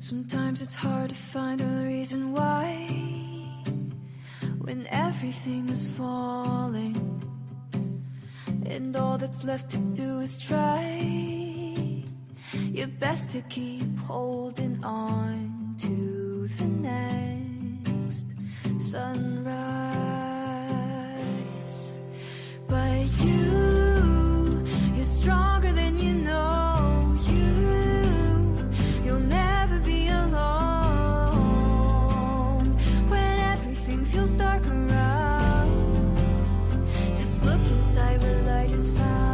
Sometimes it's hard to find a reason why, when everything is falling and all that's left to do is try your best to keep holding on to the next sunrise. But you're stronger than you know. You'll never be alone when everything feels dark around. Just look inside where light is found.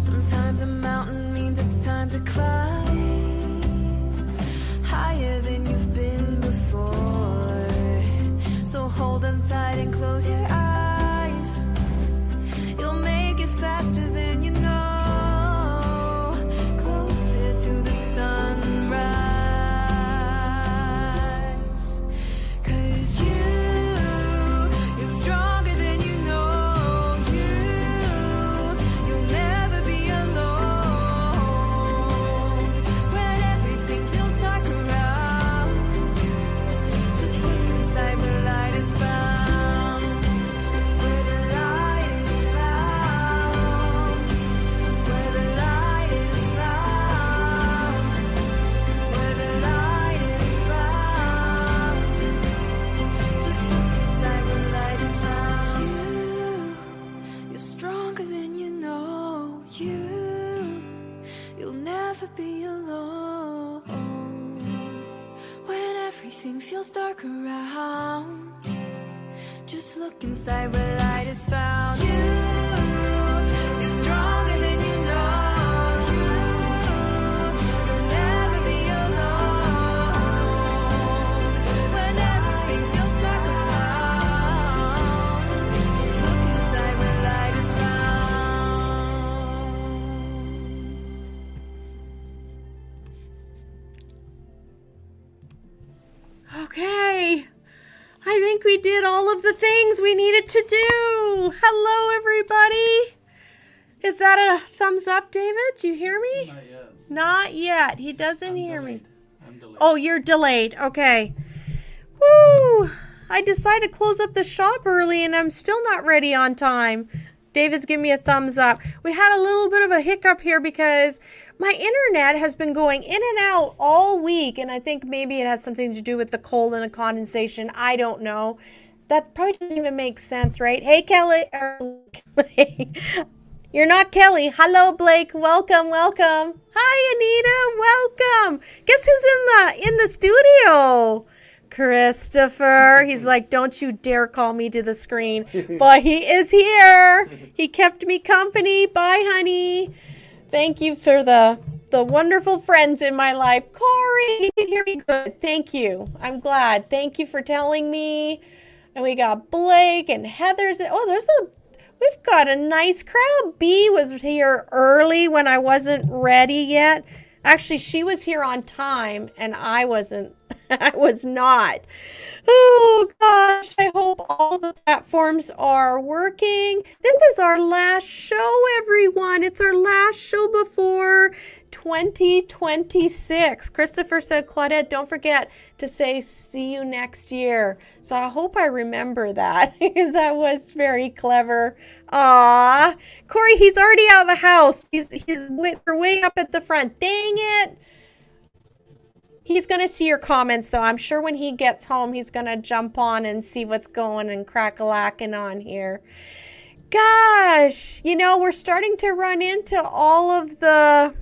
Sometimes a mountain means it's time to climb higher than you've been before. So hold on tight and close your eyes. You'll make it faster than you know. Closer to the sunrise. 'Cause you're stronger than you know. You'll never be alone when everything feels dark around. Just look inside where light is found. Where the light is found. Where the light is found. Where the light is found. Just look inside where light is found. You're stronger than you know. You'll never be alone when everything feels dark around. Just look inside where light is found. You're stronger than you know. You'll never be alone when everything feels dark around. Just look inside where light is found. Okay. I think we did all of the things we needed to do. Hello, everybody. Is that a thumbs up, David? Do you hear me? Not yet. Not yet. He doesn't hear me. I'm delayed. Oh, you're delayed. Okay. Woo! I decided to close up the shop early and I'm still not ready on time. David's giving me a thumbs up. We had a little bit of a hiccup here because my internet has been going in and out all week, and I think maybe it has something to do with the cold and the condensation. I don't know. That probably doesn't even make sense, right? Hey, Kelly. You're not Kelly. Hello, Blake. Welcome, welcome. Hi, Anita. Welcome. Guess who's in the studio? Christopher. He's like, don't you dare call me to the screen. But he is here. He kept me company. Bye, honey. Thank you for the wonderful friends in my life. Corey, you can hear me good. Thank you. I'm glad. Thank you for telling me. And we got Blake and Heather's. Oh, we've got a nice crowd. B was here early when I wasn't ready yet. Actually, she was here on time and I wasn't. I was not. Oh, gosh. I hope all the platforms are working. This is our last show, everyone. It's our last show before 2026. Christopher said, Claudette, don't forget to say see you next year. So I hope I remember that because that was very clever. Aw. Corey, he's already out of the house. We're way up at the front. Dang it. He's going to see your comments, though. I'm sure when he gets home, he's going to jump on and see what's going and crack-a-lacking on here. Gosh, we're starting to run into all of the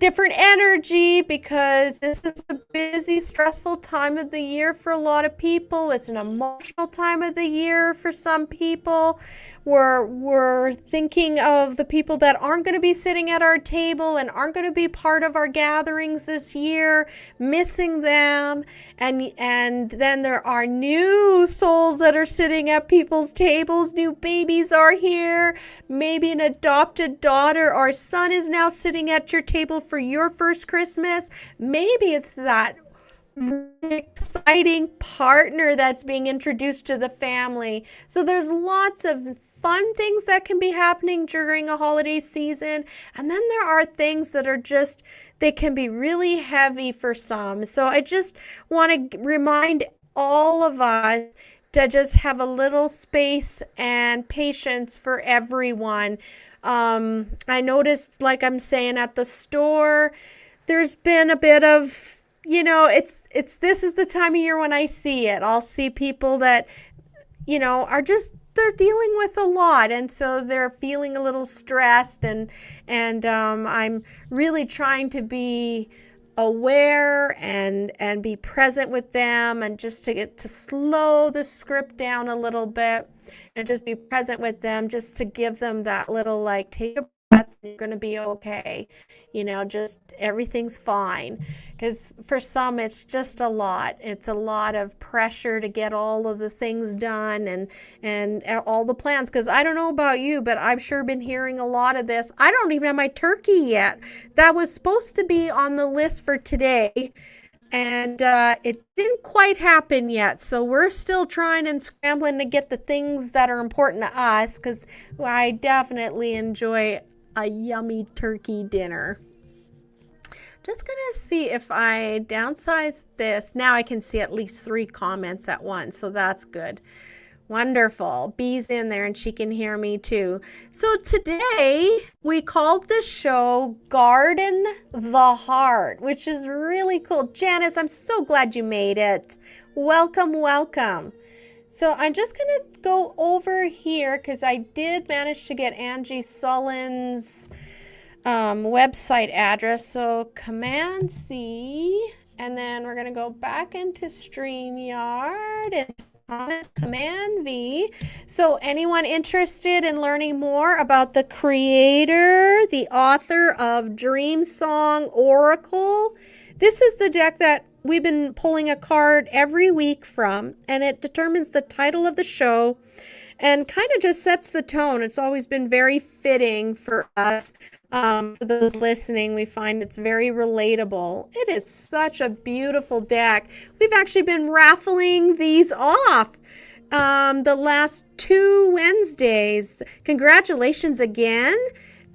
different energy because this is a busy, stressful time of the year for a lot of people. It's an emotional time of the year for some people. We're thinking of the people that aren't going to be sitting at our table and aren't going to be part of our gatherings this year, missing them. And then there are new souls that are sitting at people's tables. New babies are here. Maybe an adopted daughter or son is now sitting at your table for your first Christmas. Maybe it's that exciting partner that's being introduced to the family. So there's lots of fun things that can be happening during a holiday season. And then there are things that are just, they can be really heavy for some. So I just want to remind all of us to just have a little space and patience for everyone. I noticed, like I'm saying, at the store, there's been a bit of, this is the time of year when I see it. I'll see people that, are just, they're dealing with a lot, and so they're feeling a little stressed, and I'm really trying to be aware and be present with them, and just to get to slow the script down a little bit and just be present with them, just to give them that little, like, take a breath, you're going to be okay, just everything's fine. Because for some, it's just a lot. It's a lot of pressure to get all of the things done and all the plans. Because I don't know about you, but I've sure been hearing a lot of this. I don't even have my turkey yet. That was supposed to be on the list for today, and it didn't quite happen yet. So we're still trying and scrambling to get the things that are important to us, because I definitely enjoy a yummy turkey dinner. Just gonna see if I downsize this. Now I can see at least 3 comments at once, so that's good. Wonderful. Bee's in there and she can hear me too. So today we called the show Garden the Heart, which is really cool. Janice, I'm so glad you made it. Welcome, welcome. So I'm just going to go over here because I did manage to get Angie Sullen's website address. So Command C, and then we're going to go back into StreamYard and Command V. So anyone interested in learning more about the creator, the author of Dream Song Oracle, this is the deck that we've been pulling a card every week from, and it determines the title of the show and kind of just sets the tone. It's always been very fitting for us. For those listening, we find it's very relatable. It is such a beautiful deck. We've actually been raffling these off the last 2 Wednesdays. Congratulations again.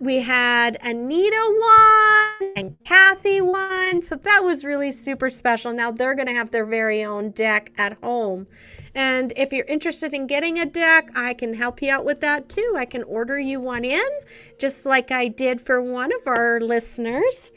We had Anita won and Kathy won. So that was really super special. Now they're going to have their very own deck at home. And if you're interested in getting a deck, I can help you out with that too. I can order you one in, just like I did for one of our listeners.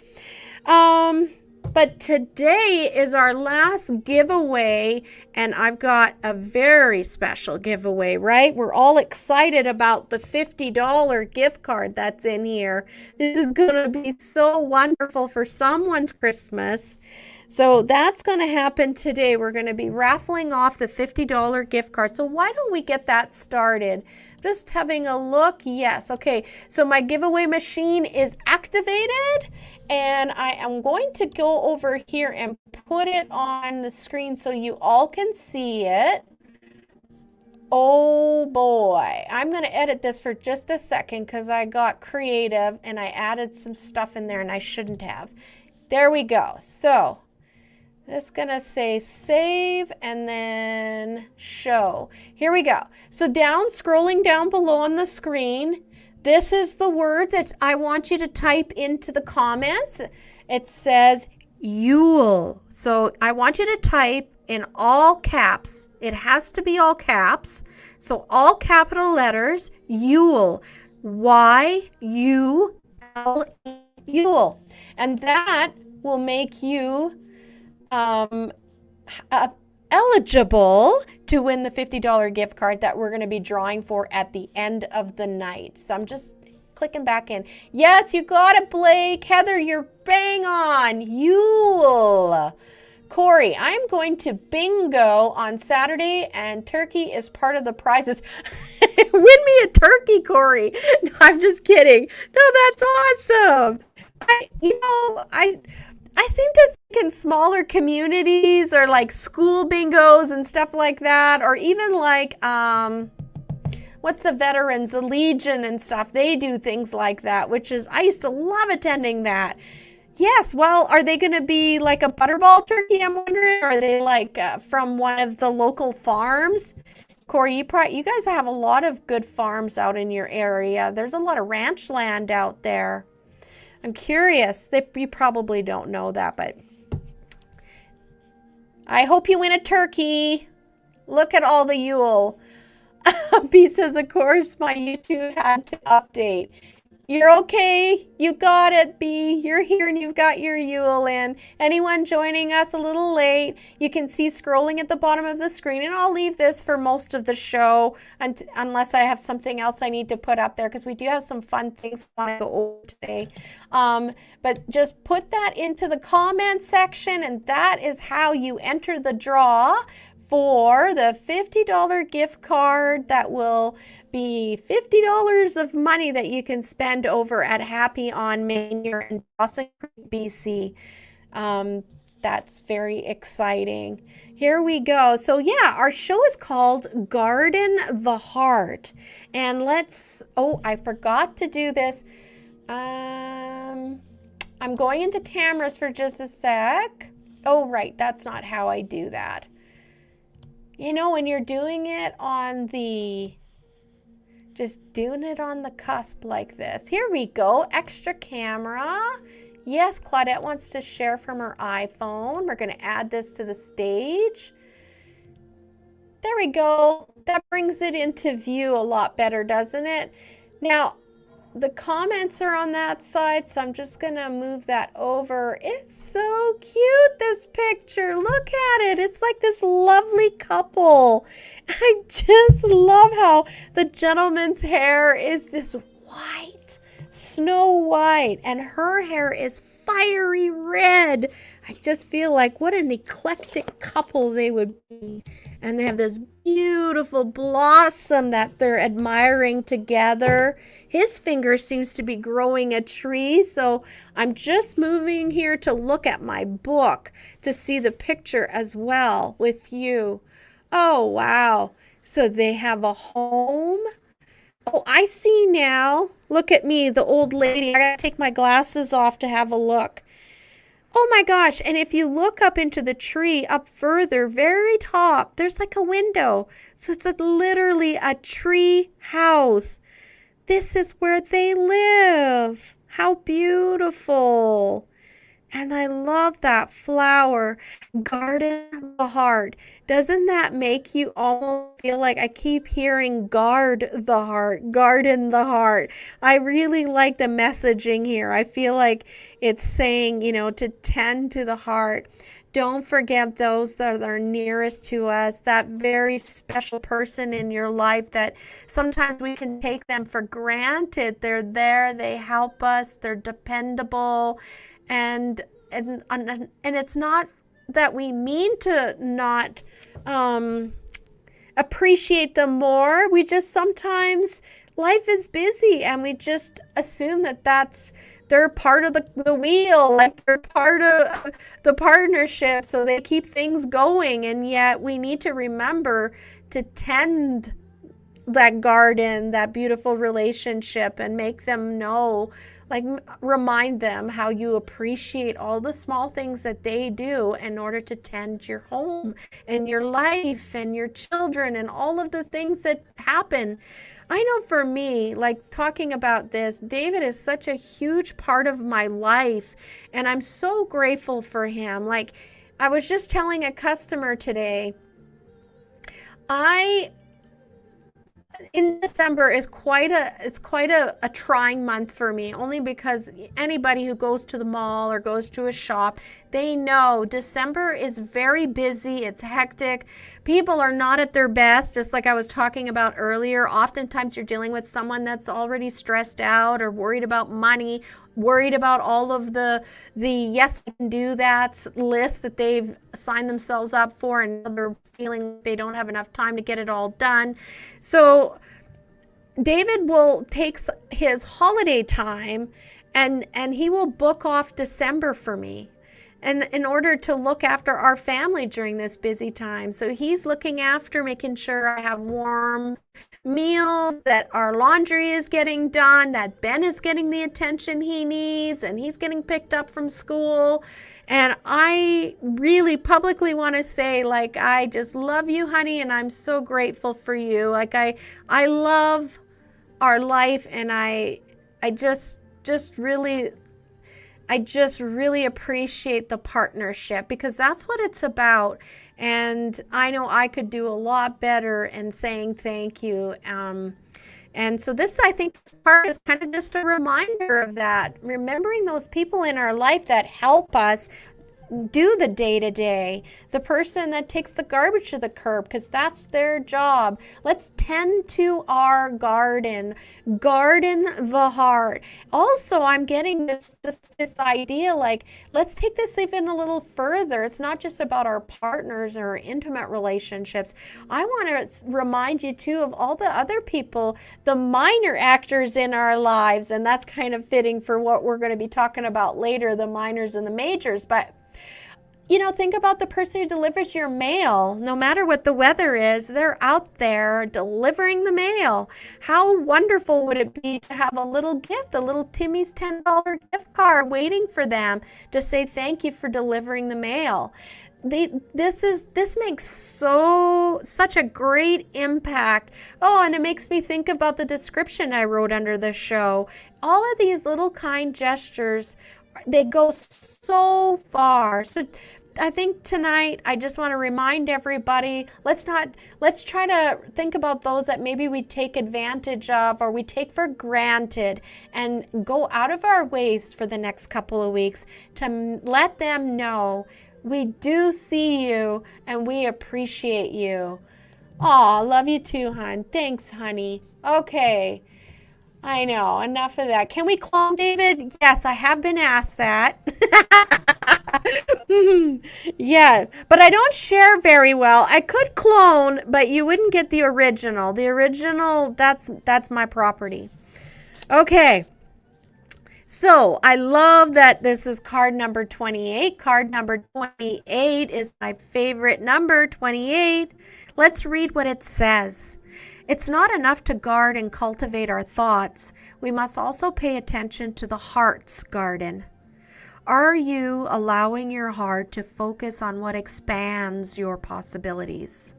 But today is our last giveaway, and I've got a very special giveaway, right? We're all excited about the $50 gift card that's in here. This is going to be so wonderful for someone's Christmas. So that's going to happen today. We're going to be raffling off the $50 gift card. So why don't we get that started? Just having a look. Yes. Okay. So my giveaway machine is activated, and I am going to go over here and put it on the screen so you all can see it. Oh boy. I'm going to edit this for just a second because I got creative and I added some stuff in there and I shouldn't have. There we go. So just gonna say save and then show. Here we go. So scrolling down below on the screen, this is the word that I want you to type into the comments. It says Yule. So I want you to type in all caps. It has to be all caps. So all capital letters, Yule. Y-U-L-E, Yule. And that will make you eligible to win the $50 gift card that we're going to be drawing for at the end of the night. So I'm just clicking back in. Yes, you got it, Blake. Heather, you're bang on. Yule. Corey, I'm going to bingo on Saturday, and turkey is part of the prizes. Win me a turkey, Corey. No, I'm just kidding. No, that's awesome. I seem to think in smaller communities or like school bingos and stuff like that, or even like, what's the veterans, the Legion and stuff, they do things like that, which is, I used to love attending that. Yes, well, are they going to be like a butterball turkey, I'm wondering? Or are they like from one of the local farms? Corey, you guys have a lot of good farms out in your area. There's a lot of ranch land out there. I'm curious. You probably don't know that, but I hope you win a turkey. Look at all the Yule. B says, of course, my YouTube had to update. You're okay. You got it, B. You're here and you've got your Yule in. Anyone joining us a little late, you can see scrolling at the bottom of the screen. And I'll leave this for most of the show unless I have something else I need to put up there, because we do have some fun things I want to go over today. But just put that into the comment section, and that is how you enter the draw for the $50 gift card that will be $50 of money that you can spend over at Happy on Main here in Dawson, BC. That's very exciting. Here we go. So yeah, our show is called Garden the Heart. And I forgot to do this. I'm going into cameras for just a sec. Oh, right. That's not how I do that. You know, when you're doing it just doing it on the cusp like this. Here we go, extra camera. Yes, Claudette wants to share from her iPhone. We're gonna add this to the stage. There we go. That brings it into view a lot better, doesn't it? Now, the comments are on that side, so I'm just gonna move that over. It's so cute, this picture. Look at it. It's like this lovely couple. I just love how the gentleman's hair is this white, snow white, and her hair is fiery red. I just feel like what an eclectic couple they would be. And they have this beautiful blossom that they're admiring together. His finger seems to be growing a tree. So I'm just moving here to look at my book to see the picture as well with you. Oh, wow. So they have a home. Oh, I see now. Look at me, the old lady. I got to take my glasses off to have a look. Oh my gosh, and if you look up into the tree up further, very top, there's like a window. So it's literally a tree house. This is where they live. How beautiful. And I love that flower, Garden the Heart. Doesn't that make you almost feel like I keep hearing guard the heart, garden the heart? I really like the messaging here. I feel like it's saying, to tend to the heart. Don't forget those that are nearest to us, that very special person in your life that sometimes we can take them for granted. They're there, they help us, they're dependable. And it's not that we mean to not appreciate them more. We just sometimes, life is busy and we just assume that they're part of the wheel, like they're part of the partnership, so they keep things going. And yet we need to remember to tend that garden, that beautiful relationship, and make them know, remind them how you appreciate all the small things that they do in order to tend your home and your life and your children and all of the things that happen. I know for me, talking about this, David is such a huge part of my life, and I'm so grateful for him. I was just telling a customer today, in December is quite a trying month for me, only because anybody who goes to the mall or goes to a shop, they know December is very busy. It's hectic. People are not at their best, just like I was talking about earlier. Oftentimes you're dealing with someone that's already stressed out or worried about money, worried about all of the yes, I can do that list that they've signed themselves up for, and they're feeling they don't have enough time to get it all done. So David will take his holiday time and he will book off December for me. and in order to look after our family during this busy time. So he's looking after making sure I have warm meals, that our laundry is getting done, that Ben is getting the attention he needs, and he's getting picked up from school. And I really publicly want to say, like, I just love you, honey, and I'm so grateful for you. Like, I love our life, and I just really appreciate the partnership, because that's what it's about. And I know I could do a lot better in saying thank you. And so this, I think, part is kind of just a reminder of that, remembering those people in our life that help us do the day-to-day, the person that takes the garbage to the curb, because that's their job. Let's tend to our garden the heart. Also, I'm getting this idea, like, let's take this even a little further. It's not just about our partners or intimate relationships. I want to remind you too of all the other people, the minor actors in our lives, and that's kind of fitting for what we're going to be talking about later, the minors and the majors. But think about the person who delivers your mail. No matter what the weather is, they're out there delivering the mail. How wonderful would it be to have a little gift, a little Timmy's $10 gift card waiting for them to say thank you for delivering the mail. This makes such a great impact. Oh, and it makes me think about the description I wrote under the show. All of these little kind gestures, they go so far. So I think tonight I just want to remind everybody, let's try to think about those that maybe we take advantage of or we take for granted, and go out of our ways for the next couple of weeks to let them know we do see you and we appreciate you. Aw, love you too, hon. Thanks, honey. Okay. I know, enough of that. Can we clone David? Yes, I have been asked that. Yeah, but I don't share very well. I could clone, but you wouldn't get the original. The original, that's my property. Okay. So I love that this is card number 28. Card number 28 is my favorite number, 28. Let's read what it says. It's not enough to guard and cultivate our thoughts. We must also pay attention to the heart's garden. Are you allowing your heart to focus on what expands your possibilities?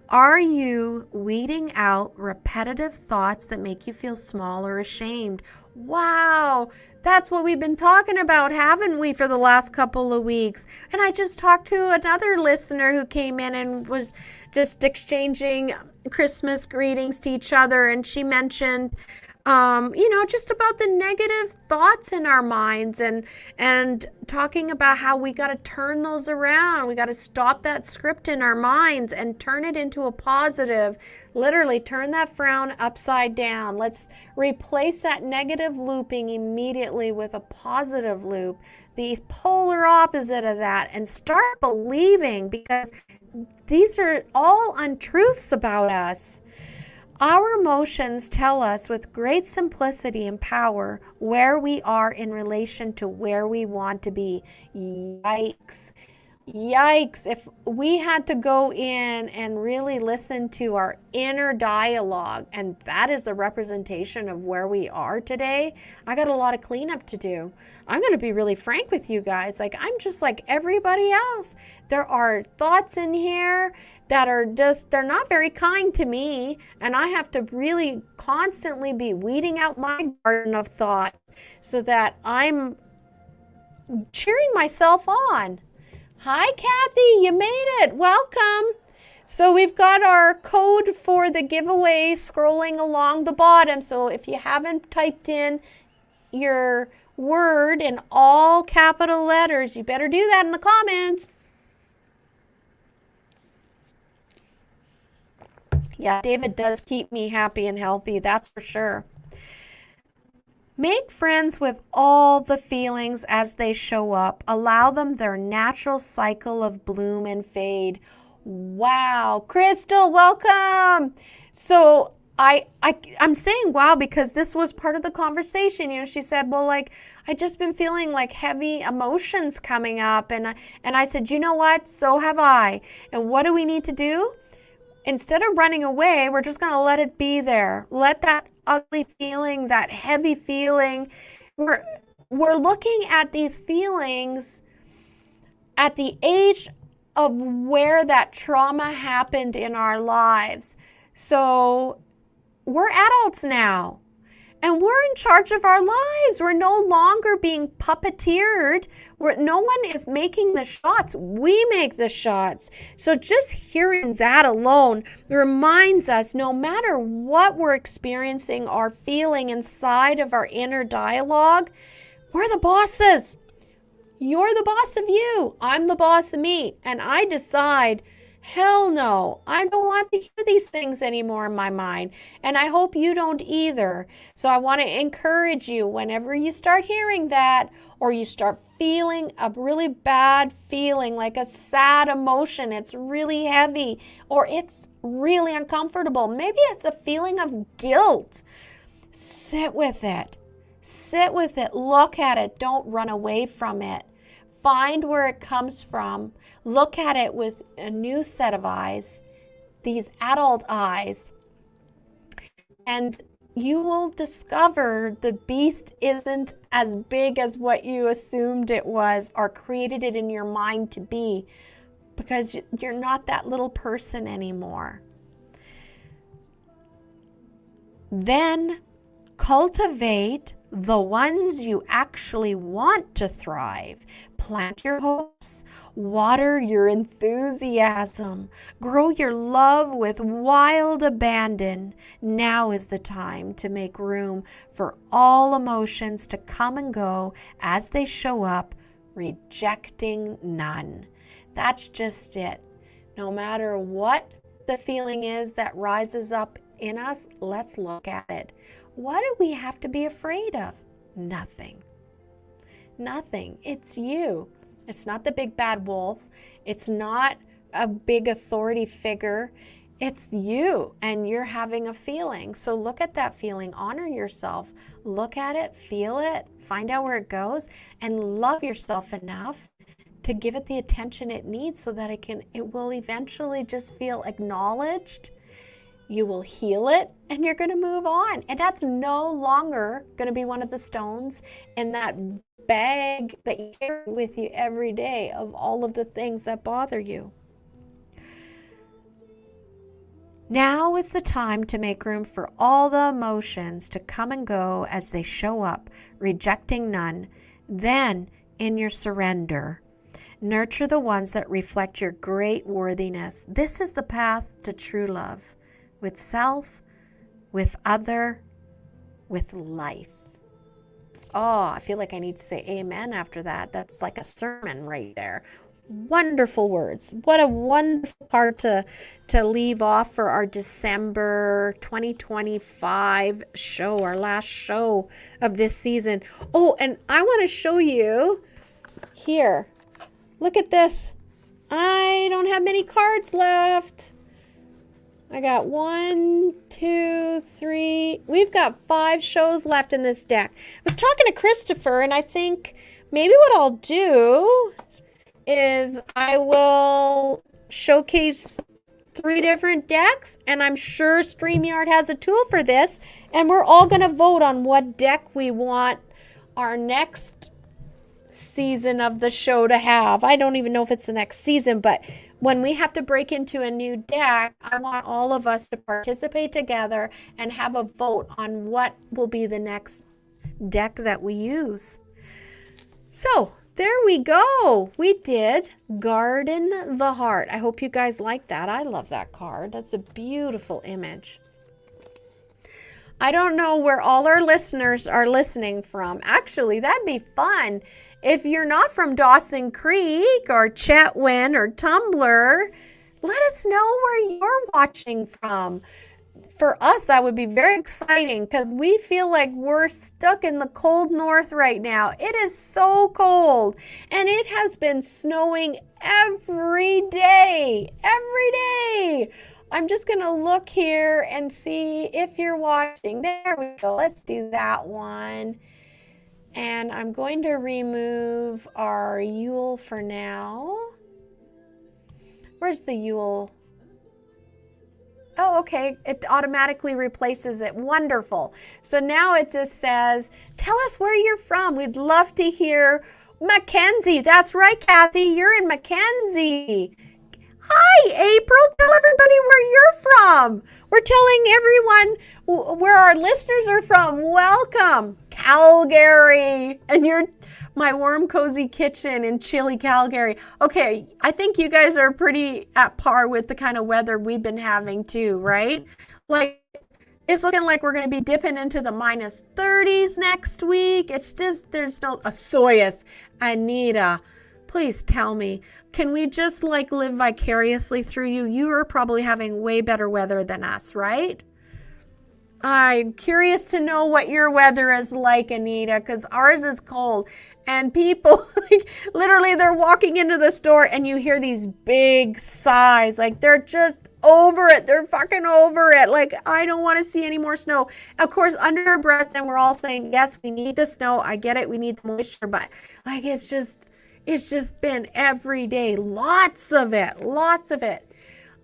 Are you weeding out repetitive thoughts that make you feel small or ashamed? Wow, that's what we've been talking about, haven't we, for the last couple of weeks? And I just talked to another listener who came in and was just exchanging Christmas greetings to each other, and she mentioned just about the negative thoughts in our minds, and talking about how we got to turn those around. We got to stop that script in our minds and turn it into a positive. Literally turn that frown upside down. Let's replace that negative looping immediately with a positive loop, the polar opposite of that, and start believing, because these are all untruths about us. Our emotions tell us with great simplicity and power where we are in relation to where we want to be. Yikes. Yikes. If we had to go in and really listen to our inner dialogue, and that is the representation of where we are today, I got a lot of cleanup to do. I'm going to be really frank with you guys. Like, I'm just like everybody else. There are thoughts in here that are they're not very kind to me, and I have to really constantly be weeding out my garden of thought so that I'm cheering myself on. Hi, Kathy, you made it. Welcome. So we've got our code for the giveaway scrolling along the bottom. So if you haven't typed in your word in all capital letters, you better do that in the comments. Yeah, David does keep me happy and healthy, that's for sure. Make friends with all the feelings as they show up. Allow them their natural cycle of bloom and fade. Wow, Crystal, welcome. So I'm saying wow because this was part of the conversation. You know, she said, well, like, I just been feeling like heavy emotions coming up. And I said, you know what? So have I. And what do we need to do? Instead of running away, we're just going to let it be there. Let that ugly feeling, that heavy feeling. We're looking at these feelings at the age of where that trauma happened in our lives. So we're adults now, and we're in charge of our lives. We're no longer being puppeteered. No one is making the shots. We make the shots. So just hearing that alone reminds us, no matter what we're experiencing or feeling inside of our inner dialogue, we're the bosses. You're the boss of you. I'm the boss of me. And I decide, hell no, I don't want to hear these things anymore in my mind. And I hope you don't either. So I want to encourage you, whenever you start hearing that, or you start feeling a really bad feeling, like a sad emotion, it's really heavy, or it's really uncomfortable. Maybe it's a feeling of guilt. Sit with it. Sit with it. Look at it. Don't run away from it. Find where it comes from. Look at it with a new set of eyes, these adult eyes, and you will discover the beast isn't as big as what you assumed it was or created it in your mind to be, because you're not that little person anymore. Then cultivate the ones you actually want to thrive. Plant your hopes, water your enthusiasm, grow your love with wild abandon. Now is the time to make room for all emotions to come and go as they show up, rejecting none. That's just it. No matter what the feeling is that rises up in us, let's look at it. What do we have to be afraid of? Nothing. Nothing. It's you. It's not the big bad wolf. It's not a big authority figure. It's you, and you're having a feeling. So look at that feeling. Honor yourself. Look at it. Feel it. Find out where it goes, and love yourself enough to give it the attention it needs so that it will eventually just feel acknowledged. You will heal it, and you're going to move on. And that's no longer going to be one of the stones in that bag that you carry with you every day of all of the things that bother you. Now is the time to make room for all the emotions to come and go as they show up, rejecting none. Then, in your surrender, nurture the ones that reflect your great worthiness. This is the path to true love. With self, with other, with life. Oh, I feel like I need to say amen after that. That's like a sermon right there. Wonderful words. What a wonderful part to leave off for our December 2025 show, our last show of this season. Oh, and I want to show you here. Look at this. I don't have many cards left. I got 1, 2, 3. We've got 5 shows left in this deck. I was talking to Christopher, and I think maybe what I'll do is I will showcase 3 different decks, and I'm sure StreamYard has a tool for this, and we're all going to vote on what deck we want our next season of the show to have. I don't even know if it's the next season, but when we have to break into a new deck, I want all of us to participate together and have a vote on what will be the next deck that we use. So there we go. We did Garden the Heart. I hope you guys like that. I love that card. That's a beautiful image. I don't know where all our listeners are listening from. Actually, that'd be fun. If you're not from Dawson Creek or Chetwynd or Tumblr, let us know where you're watching from. For us, that would be very exciting because we feel like we're stuck in the cold north right now. It is so cold, and it has been snowing every day. Every day. I'm just going to look here and see if you're watching. There we go. Let's do that one. And I'm going to remove our Yule for now. Where's the Yule? Oh, okay. It automatically replaces it. Wonderful. So now it just says, tell us where you're from. We'd love to hear. Mackenzie. That's right, Kathy. You're in Mackenzie. Hi, April. Tell everybody where you're from. We're telling everyone where our listeners are from. Welcome, Calgary. And you're my warm, cozy kitchen in chilly Calgary. Okay, I think you guys are pretty at par with the kind of weather we've been having too, right? Like, it's looking like we're going to be dipping into the minus 30s next week. It's just, there's no, Soyuz, Anita, please tell me, can we just like live vicariously through you? You are probably having way better weather than us, right? I'm curious to know what your weather is like, Anita, because ours is cold. And people, like, literally, they're walking into the store and you hear these big sighs. Like, they're just over it. They're fucking over it. Like, I don't want to see any more snow. Of course, under our breath, then we're all saying, yes, we need the snow. I get it. We need the moisture. But, like, it's just been every day. Lots of it. Lots of it.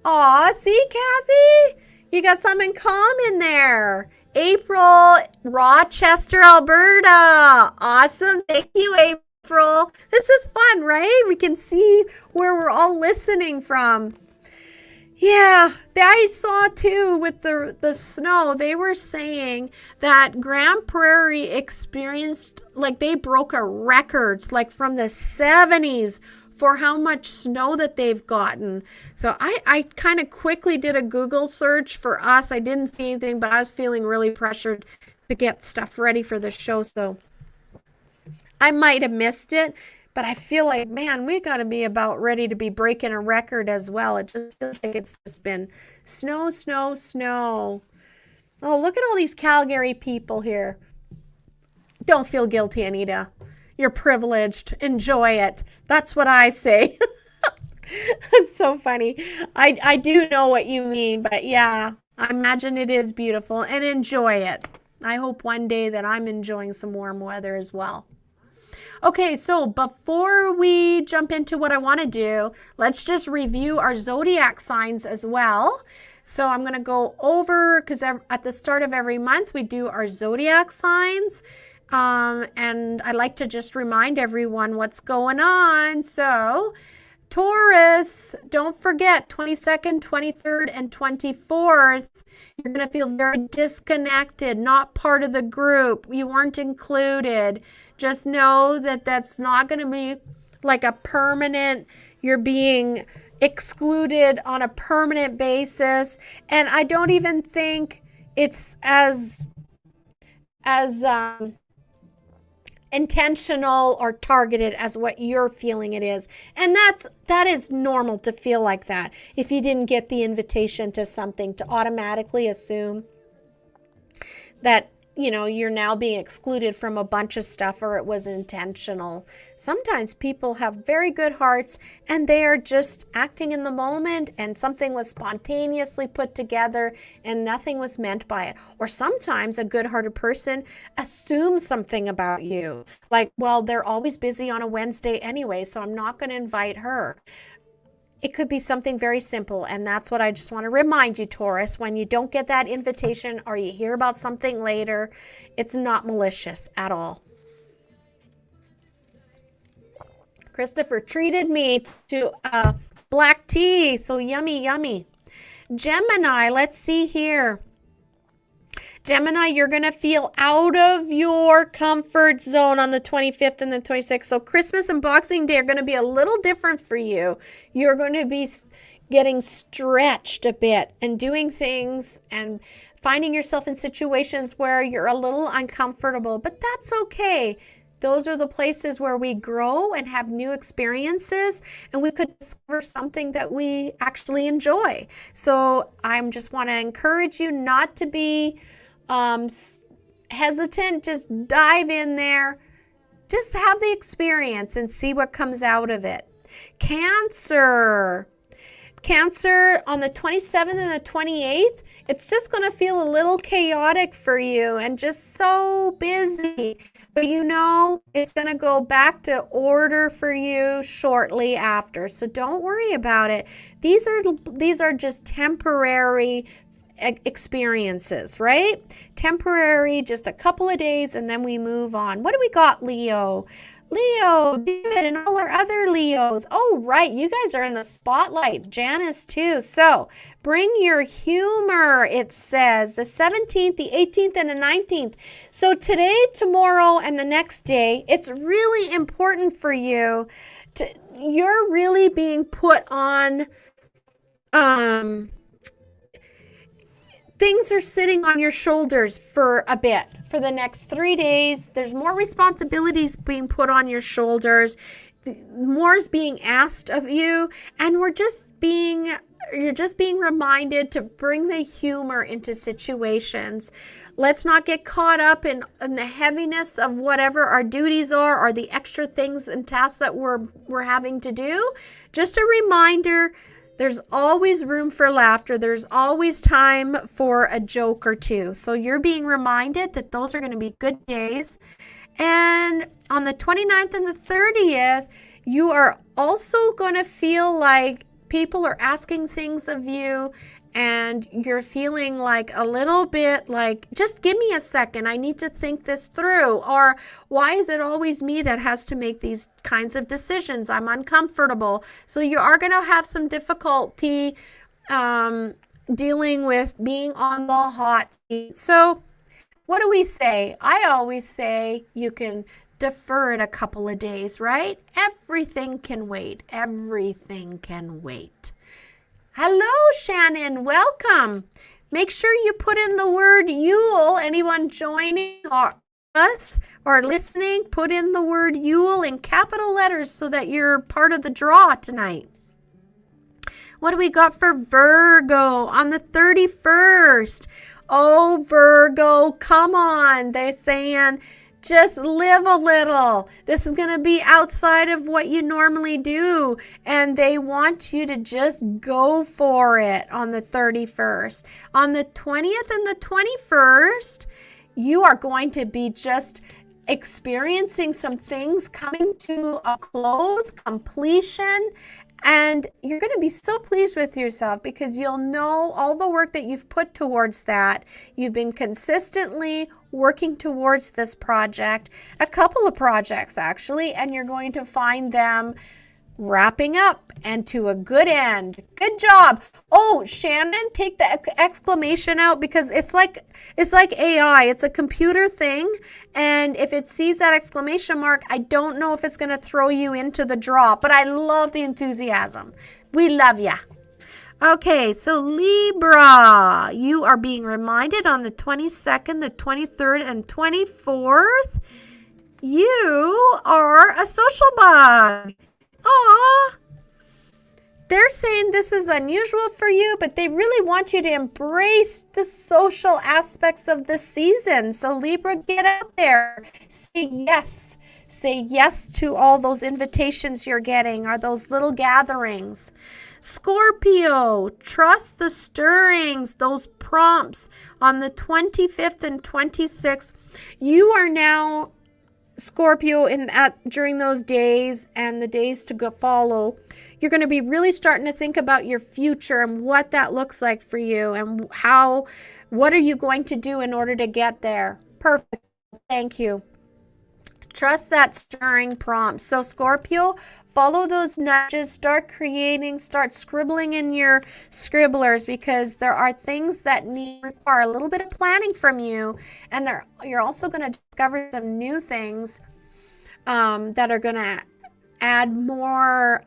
Aw, see, Kathy? You got some in common there. April, Rochester, Alberta. Awesome. Thank you, April. This is fun, right? We can see where we're all listening from. Yeah, I saw too with the snow, they were saying that Grand Prairie experienced, like they broke a record, like from the 70s for how much snow that they've gotten. So I kind of quickly did a Google search for us. I didn't see anything, but I was feeling really pressured to get stuff ready for the show. So I might have missed it, but I feel like, man, we got to be about ready to be breaking a record as well. It just feels like it's just been snow, snow, snow. Oh, look at all these Calgary people here. Don't feel guilty, Anita. You're privileged. Enjoy it. That's what I say. That's so funny. I do know what you mean, but yeah, I imagine it is beautiful and enjoy it. I hope one day that I'm enjoying some warm weather as well. Okay, so before we jump into what I want to do, let's just review our zodiac signs as well. So I'm going to go over, because at the start of every month, we do our zodiac signs. And I like to just remind everyone what's going on. So Taurus, don't forget 22nd, 23rd, and 24th. You're going to feel very disconnected, not part of the group. You weren't included. Just know that that's not going to be like a permanent, you're being excluded on a permanent basis. And I don't even think it's as intentional or targeted as what you're feeling it is. And that is normal to feel like that. If you didn't get the invitation to something, to automatically assume that, you know, you're now being excluded from a bunch of stuff or it was intentional. Sometimes people have very good hearts and they are just acting in the moment and something was spontaneously put together and nothing was meant by it. Or sometimes a good-hearted person assumes something about you. Like, well, they're always busy on a Wednesday anyway, so I'm not going to invite her. It could be something very simple, and that's what I just want to remind you, Taurus. When you don't get that invitation or you hear about something later, it's not malicious at all. Christopher treated me to black tea, so yummy, yummy. Gemini, let's see here. Gemini, you're going to feel out of your comfort zone on the 25th and the 26th. So Christmas and Boxing Day are going to be a little different for you. You're going to be getting stretched a bit and doing things and finding yourself in situations where you're a little uncomfortable, but that's okay. Those are the places where we grow and have new experiences, and we could discover something that we actually enjoy. So I just want to encourage you not to be hesitant. Just dive in there. Just have the experience and see what comes out of it. Cancer. Cancer, on the 27th and the 28th, it's just going to feel a little chaotic for you and just so busy. But you know, it's going to go back to order for you shortly after. So don't worry about it. These are just temporary experiences, right? Temporary, just a couple of days, and then we move on. What do we got, Leo? Leo, David, and all our other Leos. Oh, right. You guys are in the spotlight. Janice, too. So bring your humor, it says. The 17th, the 18th, and the 19th. So today, tomorrow, and the next day, it's really important for you. You're really being put on... things are sitting on your shoulders for a bit. For the next 3 days, there's more responsibilities being put on your shoulders. More is being asked of you. And you're just being reminded to bring the humor into situations. Let's not get caught up in the heaviness of whatever our duties are or the extra things and tasks that we're having to do. Just a reminder, there's always room for laughter. There's always time for a joke or two. So you're being reminded that those are going to be good days. And on the 29th and the 30th, you are also going to feel like people are asking things of you, and you're feeling like a little bit like, just give me a second, I need to think this through. Or why is it always me that has to make these kinds of decisions? I'm uncomfortable. So you are going to have some difficulty dealing with being on the hot seat. So what do we say? I always say you can defer it a couple of days, right? Everything can wait. Everything can wait. Hello, Shannon. Welcome. Make sure you put in the word Yule. Anyone joining us or listening, put in the word Yule in capital letters so that you're part of the draw tonight. What do we got for Virgo on the 31st? Oh, Virgo, come on. They're saying just live a little. This is going to be outside of what you normally do. And they want you to just go for it on the 31st. On the 20th and the 21st, you are going to be just experiencing some things coming to a close, completion. And you're going to be so pleased with yourself because you'll know all the work that you've put towards that. You've been consistently working towards this project, a couple of projects actually, and you're going to find them wrapping up and to a good end. Good job. Oh, Shannon, take the exclamation out because it's like AI. It's a computer thing, and if it sees that exclamation mark, I don't know if it's going to throw you into the draw, but I love the enthusiasm. We love ya. Okay, so Libra, you are being reminded on the 22nd, the 23rd, and 24th, you are a social bug. Aw, they're saying this is unusual for you, but they really want you to embrace the social aspects of the season. So Libra, get out there. Say yes. Say yes to all those invitations you're getting or those little gatherings. Scorpio, trust the stirrings, those prompts on the 25th and 26th. You are now, Scorpio, during those days and the days to follow, you're going to be really starting to think about your future and what that looks like for you and what are you going to do in order to get there. Perfect. Thank you. Trust that stirring prompt. So Scorpio, follow those nudges, start creating, start scribbling in your scribblers because there are things that require a little bit of planning from you, and you're also going to discover some new things that are going to add more.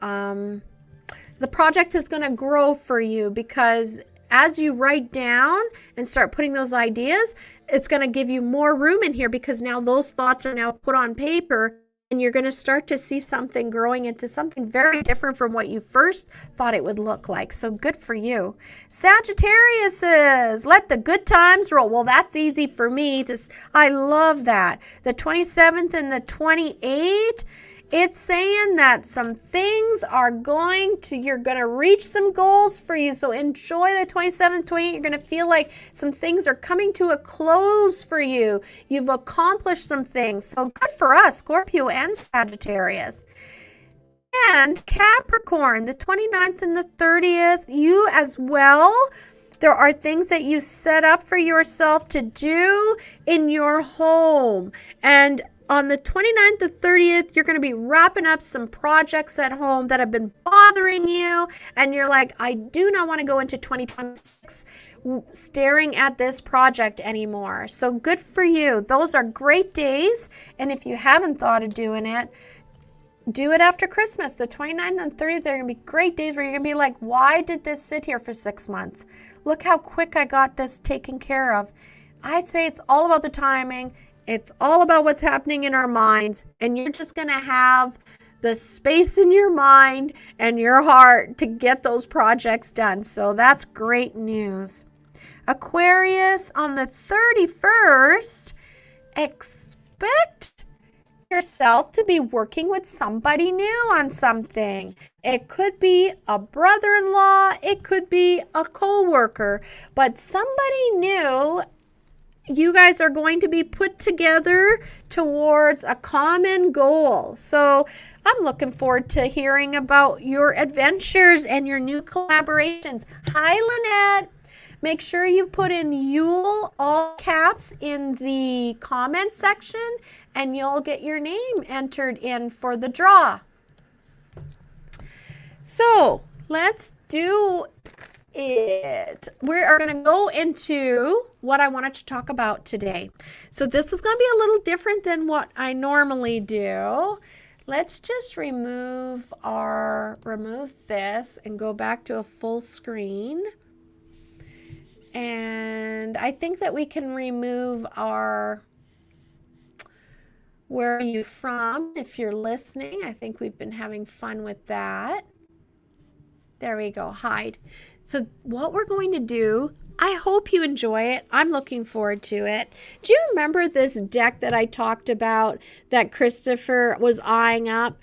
The project is going to grow for you because as you write down and start putting those ideas, it's going to give you more room in here because now those thoughts are now put on paper and you're going to start to see something growing into something very different from what you first thought it would look like. So good for you. Sagittariuses, let the good times roll. Well, that's easy for me. I love that. The 27th and the 28th, It's saying that some things are you're going to reach some goals for you. So enjoy the 27th, 28th. You're going to feel like some things are coming to a close for you. You've accomplished some things. So good for us, Scorpio and Sagittarius. And Capricorn, the 29th and the 30th, you as well. There are things that you set up for yourself to do in your home. And on the 29th to 30th, you're going to be wrapping up some projects at home that have been bothering you. And you're like, I do not want to go into 2026 staring at this project anymore. So good for you. Those are great days. And if you haven't thought of doing it, do it after Christmas. The 29th and 30th, they're going to be great days where you're going to be like, why did this sit here for 6 months? Look how quick I got this taken care of. I'd say it's all about the timing. It's all about what's happening in our minds. And you're just going to have the space in your mind and your heart to get those projects done. So that's great news. Aquarius, on the 31st, expect yourself to be working with somebody new on something. It could be a brother-in-law, it could be a co-worker, but somebody new. You guys are going to be put together towards a common goal. So I'm looking forward to hearing about your adventures and your new collaborations. Hi, Lynette. Make sure you put in Yule, all caps, in the comment section, and you'll get your name entered in for the draw. So let's do it. We are going to go into what I wanted to talk about today. So this is going to be a little different than what I normally do. Let's just remove this and go back to a full screen. And I think that we can remove our where are you from if you're listening. I think we've been having fun with that. There we go, hide. So what we're going to do, I hope you enjoy it. I'm looking forward to it. Do you remember this deck that I talked about that Christopher was eyeing up?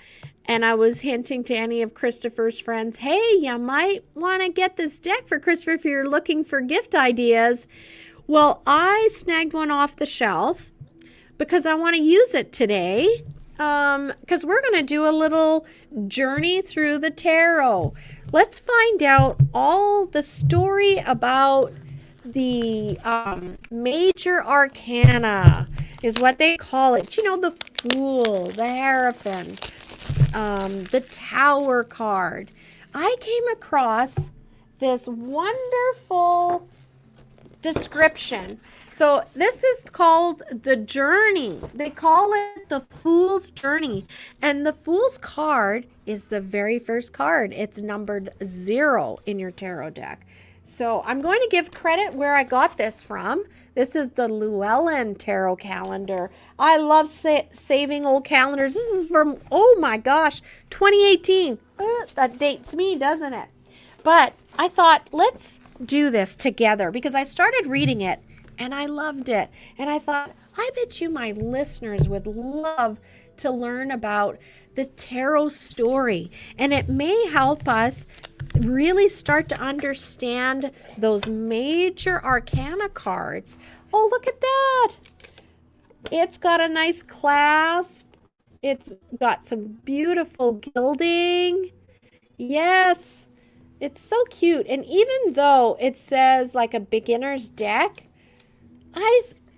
And I was hinting to any of Christopher's friends, hey, you might want to get this deck for Christopher if you're looking for gift ideas. Well, I snagged one off the shelf because I want to use it today. Because we're going to do a little journey through the tarot. Let's find out all the story about the major arcana is what they call it. You know, the Fool, the Hierophant, the Tower card. I came across this wonderful description. So this is called the journey. They call it the Fool's Journey. And the Fool's card is the very first card. It's numbered 0 in your tarot deck. So I'm going to give credit where I got this from. This is the Llewellyn Tarot Calendar. I love saving old calendars. This is from, oh my gosh, 2018. That dates me, doesn't it? But I thought, let's do this together because I started reading it and I loved it. And I thought, I bet you my listeners would love to learn about the tarot story. And it may help us really start to understand those major arcana cards. Oh, look at that. It's got a nice clasp. It's got some beautiful gilding. Yes, it's so cute. And even though it says like a beginner's deck,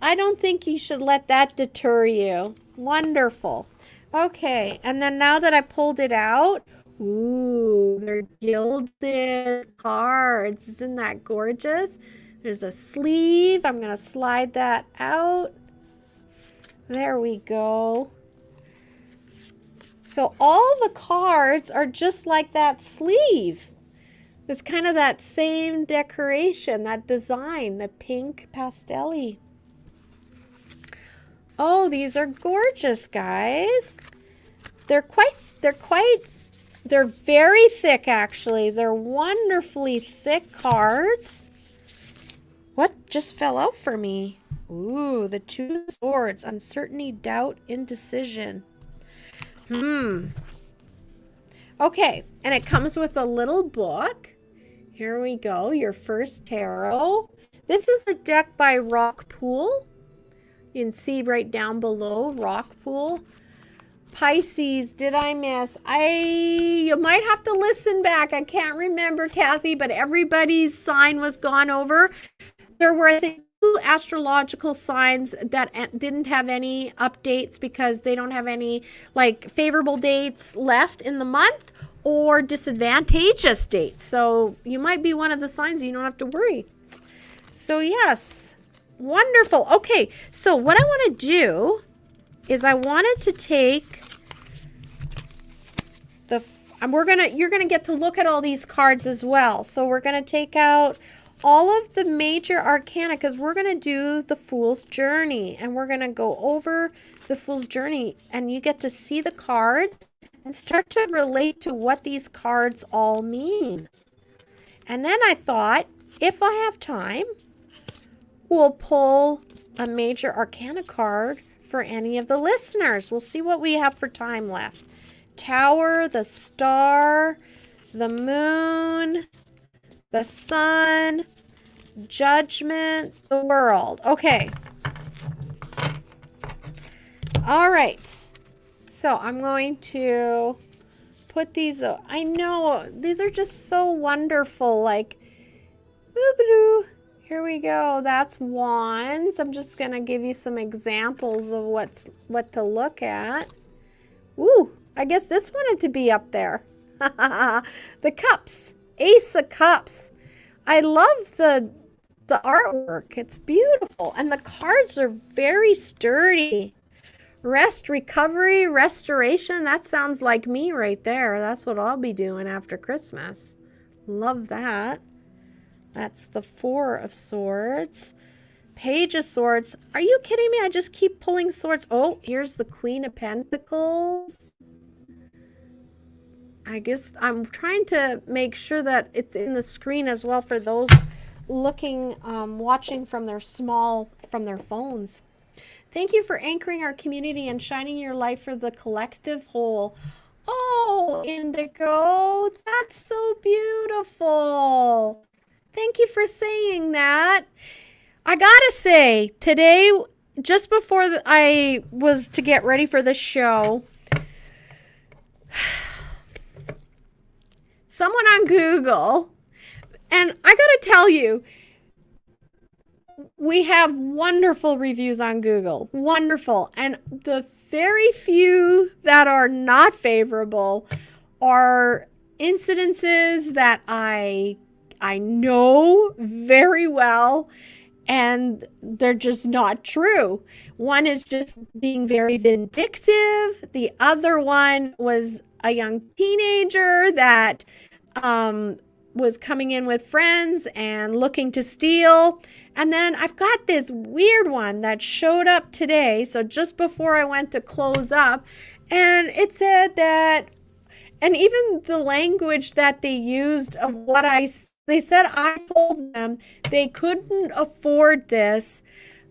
I don't think you should let that deter you. Wonderful. Okay, and then now that I pulled it out, ooh, they're gilded cards. Isn't that gorgeous? There's a sleeve. I'm going to slide that out. There we go. So all the cards are just like that sleeve. It's kind of that same decoration, that design, the pink pastel-y. Oh, these are gorgeous, guys. They're very thick, actually. They're wonderfully thick cards. What just fell out for me? Ooh, the Two of Swords, uncertainty, doubt, indecision. Okay, and it comes with a little book. Here we go, your first tarot. This is a deck by Rock Pool. You can see right down below, Rock Pool. Pisces, did I miss? You might have to listen back. I can't remember, Kathy, but everybody's sign was gone over. There were, I think, 2 astrological signs that didn't have any updates because they don't have any like favorable dates left in the month or disadvantageous dates. So you might be one of the signs, you don't have to worry. So yes, wonderful. Okay, so what I want to do is I wanted to take you're gonna get to look at all these cards as well. So we're gonna take out all of the major arcana because we're gonna do the Fool's Journey, and we're gonna go over the Fool's Journey, and you get to see the cards and start to relate to what these cards all mean. And then I thought, if I have time, we'll pull a major arcana card for any of the listeners. We'll see what we have for time left. Tower, the Star, the Moon, the Sun, Judgment, the World. Okay. All right. So I'm going to put these. I know these are just so wonderful. Like, boo-ba-doo. Here we go. That's wands. I'm just going to give you some examples of what to look at. Ooh, I guess this wanted to be up there. The cups. Ace of Cups. I love the artwork. It's beautiful. And the cards are very sturdy. Rest, recovery, restoration. That sounds like me right there. That's what I'll be doing after Christmas. Love that. That's the Four of Swords. Page of Swords. Are you kidding me? I just keep pulling swords. Oh, here's the Queen of Pentacles. I guess I'm trying to make sure that it's in the screen as well for those looking, watching from their phones. Thank you for anchoring our community and shining your light for the collective whole. Oh, Indigo, that's so beautiful. Thank you for saying that. I gotta say, today, just before I was to get ready for the show, someone on Google, and I gotta tell you, we have wonderful reviews on Google. Wonderful. And the very few that are not favorable are incidences that I know very well, and they're just not true. One is just being very vindictive. The other one was a young teenager that was coming in with friends and looking to steal. And then I've got this weird one that showed up today, so just before I went to close up, and it said that, and even the language that they used of what they said I told them they couldn't afford this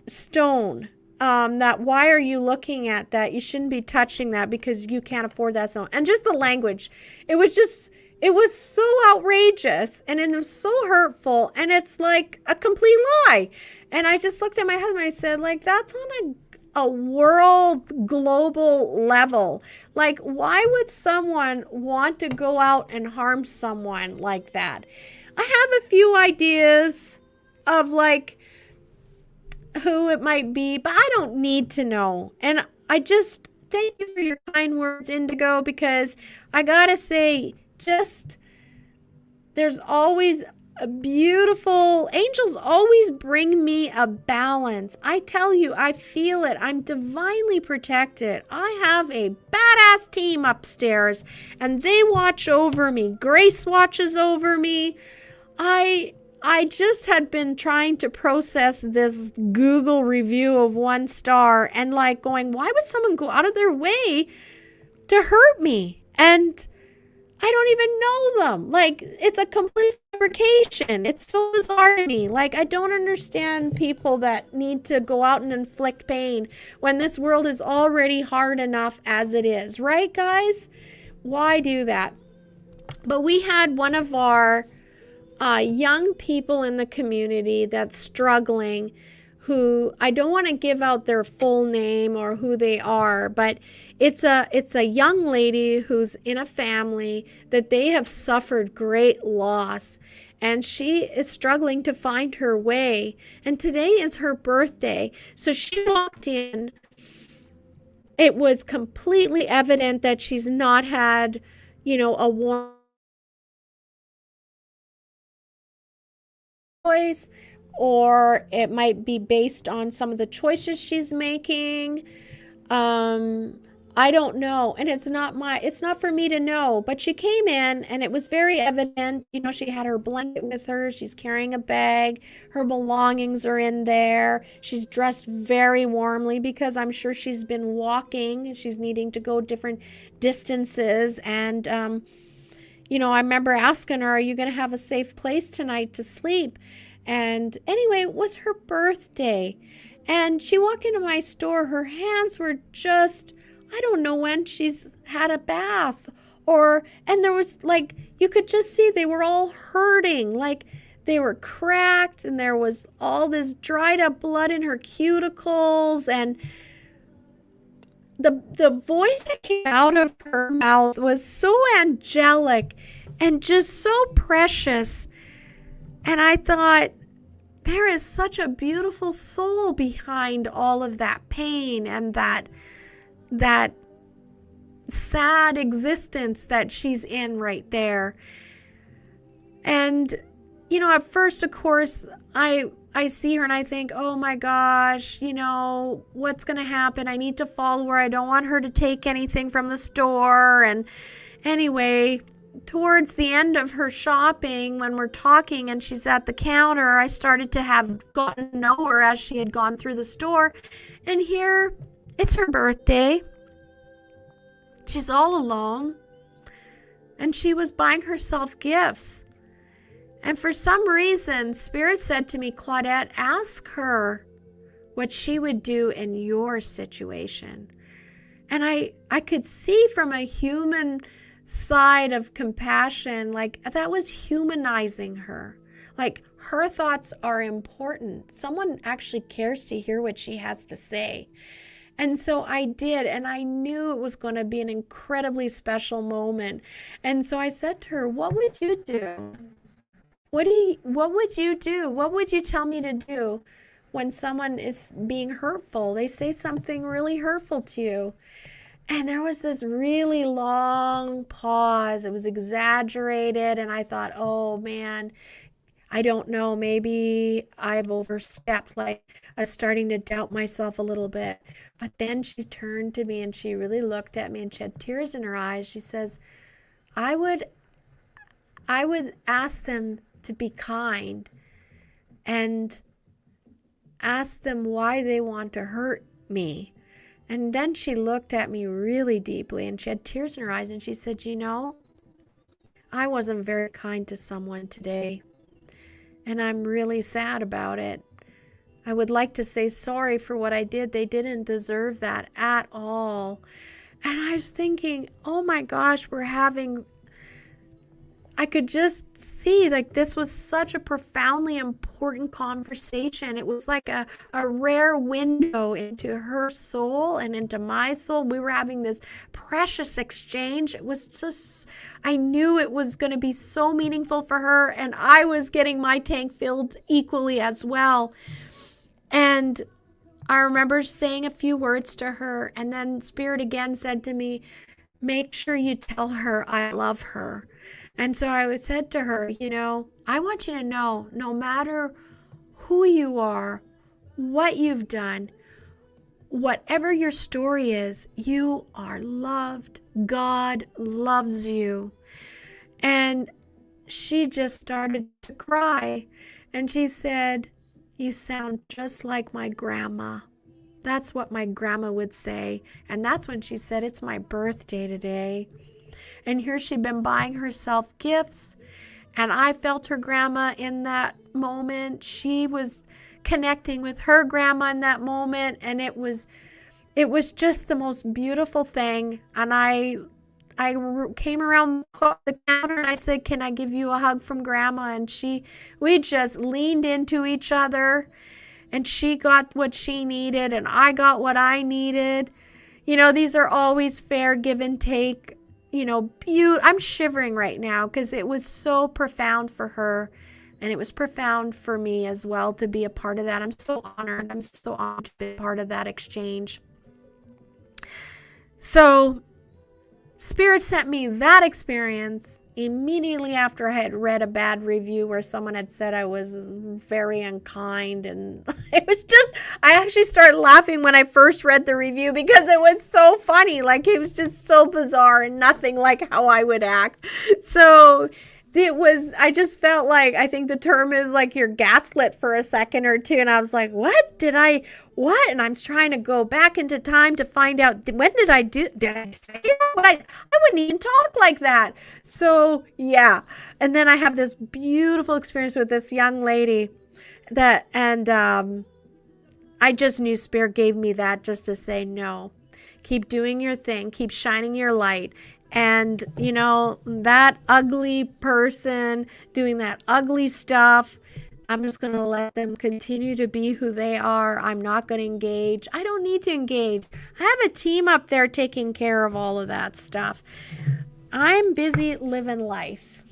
stone. That why are you looking at that? You shouldn't be touching that because you can't afford that stone. And just the language, it was so outrageous and it was so hurtful, and it's like a complete lie. And I just looked at my husband and I said, like, that's on a world global level. Like, why would someone want to go out and harm someone like that? I have a few ideas of like who it might be, but I don't need to know. And I just thank you for your kind words, Indigo, because I gotta say, just there's always a beautiful, angels always bring me a balance. I tell you, I feel it. I'm divinely protected. I have a badass team upstairs and they watch over me. Grace watches over me. I just had been trying to process this Google review of 1 star and like going, why would someone go out of their way to hurt me? And I don't even know them. Like, it's a complete fabrication. It's so bizarre to me. Like, I don't understand people that need to go out and inflict pain when this world is already hard enough as it is. Right, guys? Why do that? But we had one of our young people in the community that's struggling, who I don't want to give out their full name or who they are, but it's a young lady who's in a family that they have suffered great loss, and she is struggling to find her way. And today is her birthday. So she walked in. It was completely evident that she's not had, a warm choice, or it might be based on some of the choices she's making. I don't know, and it's not for me to know, but she came in and it was very evident. She had her blanket with her, she's carrying a bag, her belongings are in there, she's dressed very warmly because I'm sure she's been walking, she's needing to go different distances. And I remember asking her, are you going to have a safe place tonight to sleep? And anyway, it was her birthday. And she walked into my store. Her hands were just, I don't know when she's had a bath. And there was you could just see they were all hurting. Like they were cracked, and there was all this dried up blood in her cuticles. And the voice that came out of her mouth was so angelic and just so precious. And I thought, there is such a beautiful soul behind all of that pain and that sad existence that she's in right there. And, at first, of course, I see her and I think, oh my gosh, what's going to happen? I need to follow her. I don't want her to take anything from the store. And anyway, towards the end of her shopping, when we're talking and she's at the counter, I started to have gotten to know her as she had gone through the store. And here, it's her birthday. She's all alone. And she was buying herself gifts. And for some reason, Spirit said to me, Claudette, ask her what she would do in your situation. And I could see from a human side of compassion, that was humanizing her. Her thoughts are important. Someone actually cares to hear what she has to say. And so I did, and I knew it was going to be an incredibly special moment. And so I said to her, what would you do? What would you do? What would you tell me to do when someone is being hurtful? They say something really hurtful to you. And there was this really long pause. It was exaggerated. And I thought, oh man, I don't know. Maybe I've overstepped. I was starting to doubt myself a little bit. But then she turned to me and she really looked at me and she had tears in her eyes. She says, I would ask them to be kind and ask them why they want to hurt me. And then she looked at me really deeply and she had tears in her eyes and she said, I wasn't very kind to someone today and I'm really sad about it. I would like to say sorry for what I did. They didn't deserve that at all. And I was thinking, oh my gosh, I could just see this was such a profoundly important conversation. It was like a rare window into her soul and into my soul. We were having this precious exchange. It was just, I knew it was going to be so meaningful for her, and I was getting my tank filled equally as well. And I remember saying a few words to her, and then Spirit again said to me, make sure you tell her I love her. And so I said to her, I want you to know, no matter who you are, what you've done, whatever your story is, you are loved. God loves you. And she just started to cry. And she said, you sound just like my grandma. That's what my grandma would say. And that's when she said, it's my birthday today. And here she'd been buying herself gifts. And I felt her grandma in that moment. She was connecting with her grandma in that moment. And it was just the most beautiful thing. And I came around the counter and I said, "Can I give you a hug from grandma?" And we just leaned into each other, and she got what she needed and I got what I needed. These are always fair give and take, I'm shivering right now because it was so profound for her, and it was profound for me as well to be a part of that. I'm so honored to be a part of that exchange. So Spirit sent me that experience immediately after I had read a bad review where someone had said I was very unkind. And I actually started laughing when I first read the review because it was so funny. Like, it was just so bizarre and nothing like how I would act. So I just felt like, I think the term is like you're gaslit for a second or two. And I was like, what? And I'm trying to go back into time to find out, when did I say that? But I wouldn't even talk like that. So yeah. And then I have this beautiful experience with this young lady I just knew Spirit gave me that just to say, no, keep doing your thing, keep shining your light. And, that ugly person doing that ugly stuff, I'm just going to let them continue to be who they are. I'm not going to engage. I don't need to engage. I have a team up there taking care of all of that stuff. I'm busy living life.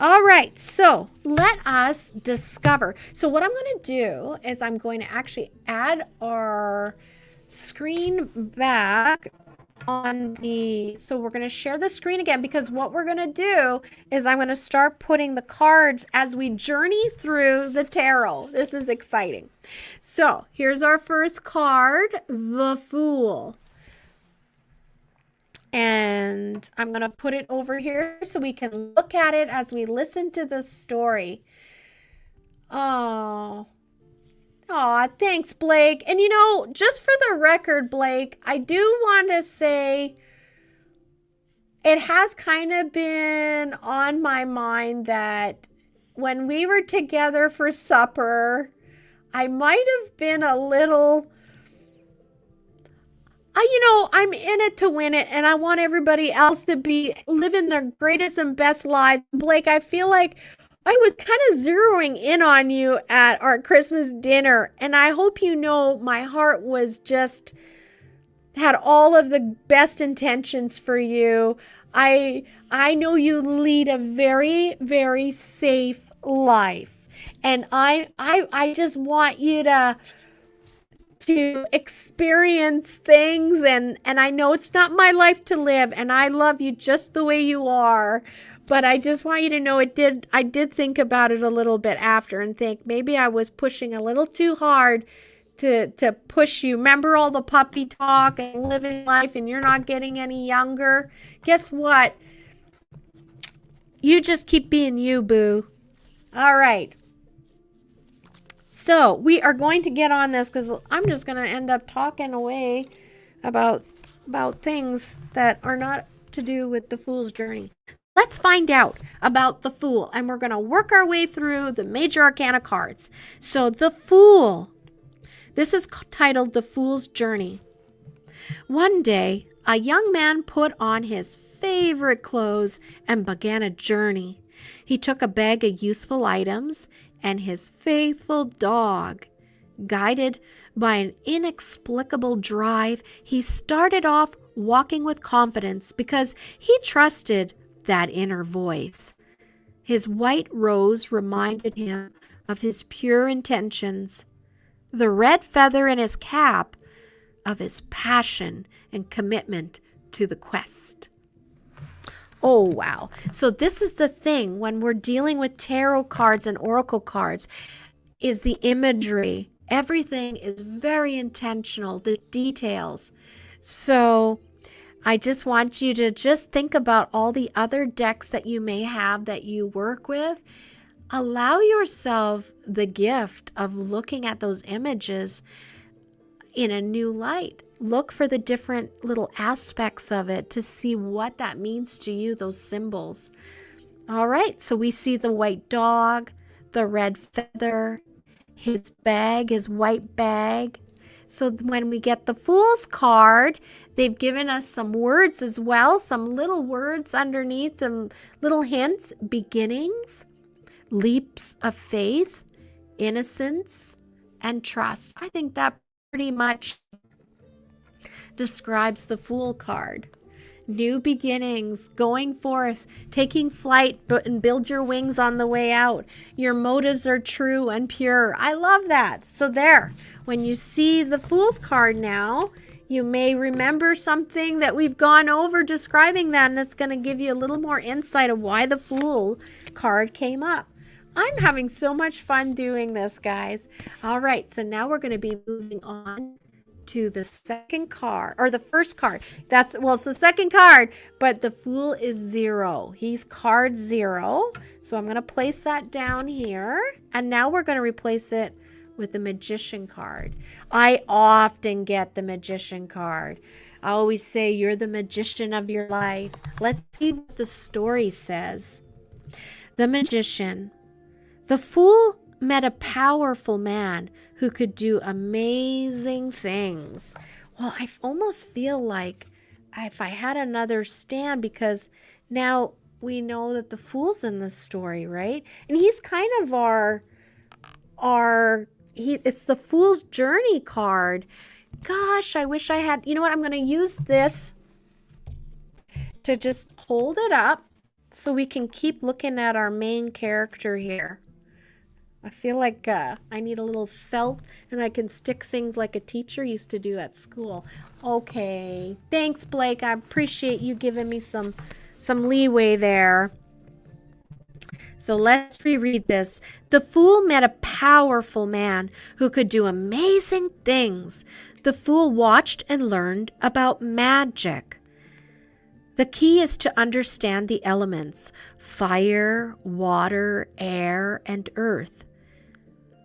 All right, so let us discover. So what I'm going to do is I'm going to actually add our screen back so we're going to share the screen again, because what we're going to do is I'm going to start putting the cards as we journey through the tarot. This is exciting. So here's our first card, the Fool. And I'm going to put it over here so we can look at it as we listen to the story. Oh, thanks, Blake. And just for the record, Blake, I do want to say it has kind of been on my mind that when we were together for supper, I might have been a little, I'm in it to win it, and I want everybody else to be living their greatest and best lives. Blake, I feel like I was kind of zeroing in on you at our Christmas dinner, and I hope my heart was had all of the best intentions for you. I know you lead a very, very safe life, and I just want you to experience things, and I know it's not my life to live, and I love you just the way you are. But I just want you to know I did think about it a little bit after and think maybe I was pushing a little too hard to push you. Remember all the puppy talk and living life and you're not getting any younger? Guess what? You just keep being you, boo. All right. So we are going to get on this because I'm just going to end up talking away about things that are not to do with the Fool's Journey. Let's find out about the Fool, and we're going to work our way through the major arcana cards. So the Fool. This is titled The Fool's Journey. One day, a young man put on his favorite clothes and began a journey. He took a bag of useful items and his faithful dog. Guided by an inexplicable drive, he started off walking with confidence because he trusted that inner voice. His white rose reminded him of his pure intentions. The red feather in his cap of his passion and commitment to the quest. Oh, wow. So this is the thing when we're dealing with tarot cards and oracle cards, is the imagery. Everything is very intentional, the details. So I just want you to just think about all the other decks that you may have that you work with. Allow yourself the gift of looking at those images in a new light. Look for the different little aspects of it to see what that means to you, those symbols. All right, so we see the white dog, the red feather, his bag, his white bag. So when we get the Fool's card, they've given us some words as well, some little words underneath, some little hints: beginnings, leaps of faith, innocence, and trust. I think that pretty much describes the Fool card. New beginnings, going forth, taking flight, and build your wings on the way out. Your motives are true and pure. I love that. So there, when you see the Fool's card now, you may remember something that we've gone over describing that, and it's going to give you a little more insight of why the Fool card came up. I'm having so much fun doing this, guys. All right, so now we're going to be moving on to the second card, or the first card. It's the second card, but the Fool is 0. He's card 0. So I'm going to place that down here, and now we're going to replace it with the Magician card. I often get the Magician card. I always say, you're the magician of your life. Let's see what the story says. The Magician. The Fool met a powerful man who could do amazing things. Well, I almost feel like if I had another stand, because now we know that the Fool's in this story, right? And he's kind of it's the Fool's Journey card. Gosh, I wish I had, you know what? I'm going to use this to just hold it up so we can keep looking at our main character here. I feel like I need a little felt, and I can stick things like a teacher used to do at school. Okay. Thanks, Blake. I appreciate you giving me some leeway there. So let's reread this. The Fool met a powerful man who could do amazing things. The Fool watched and learned about magic. The key is to understand the elements: fire, water, air, and earth.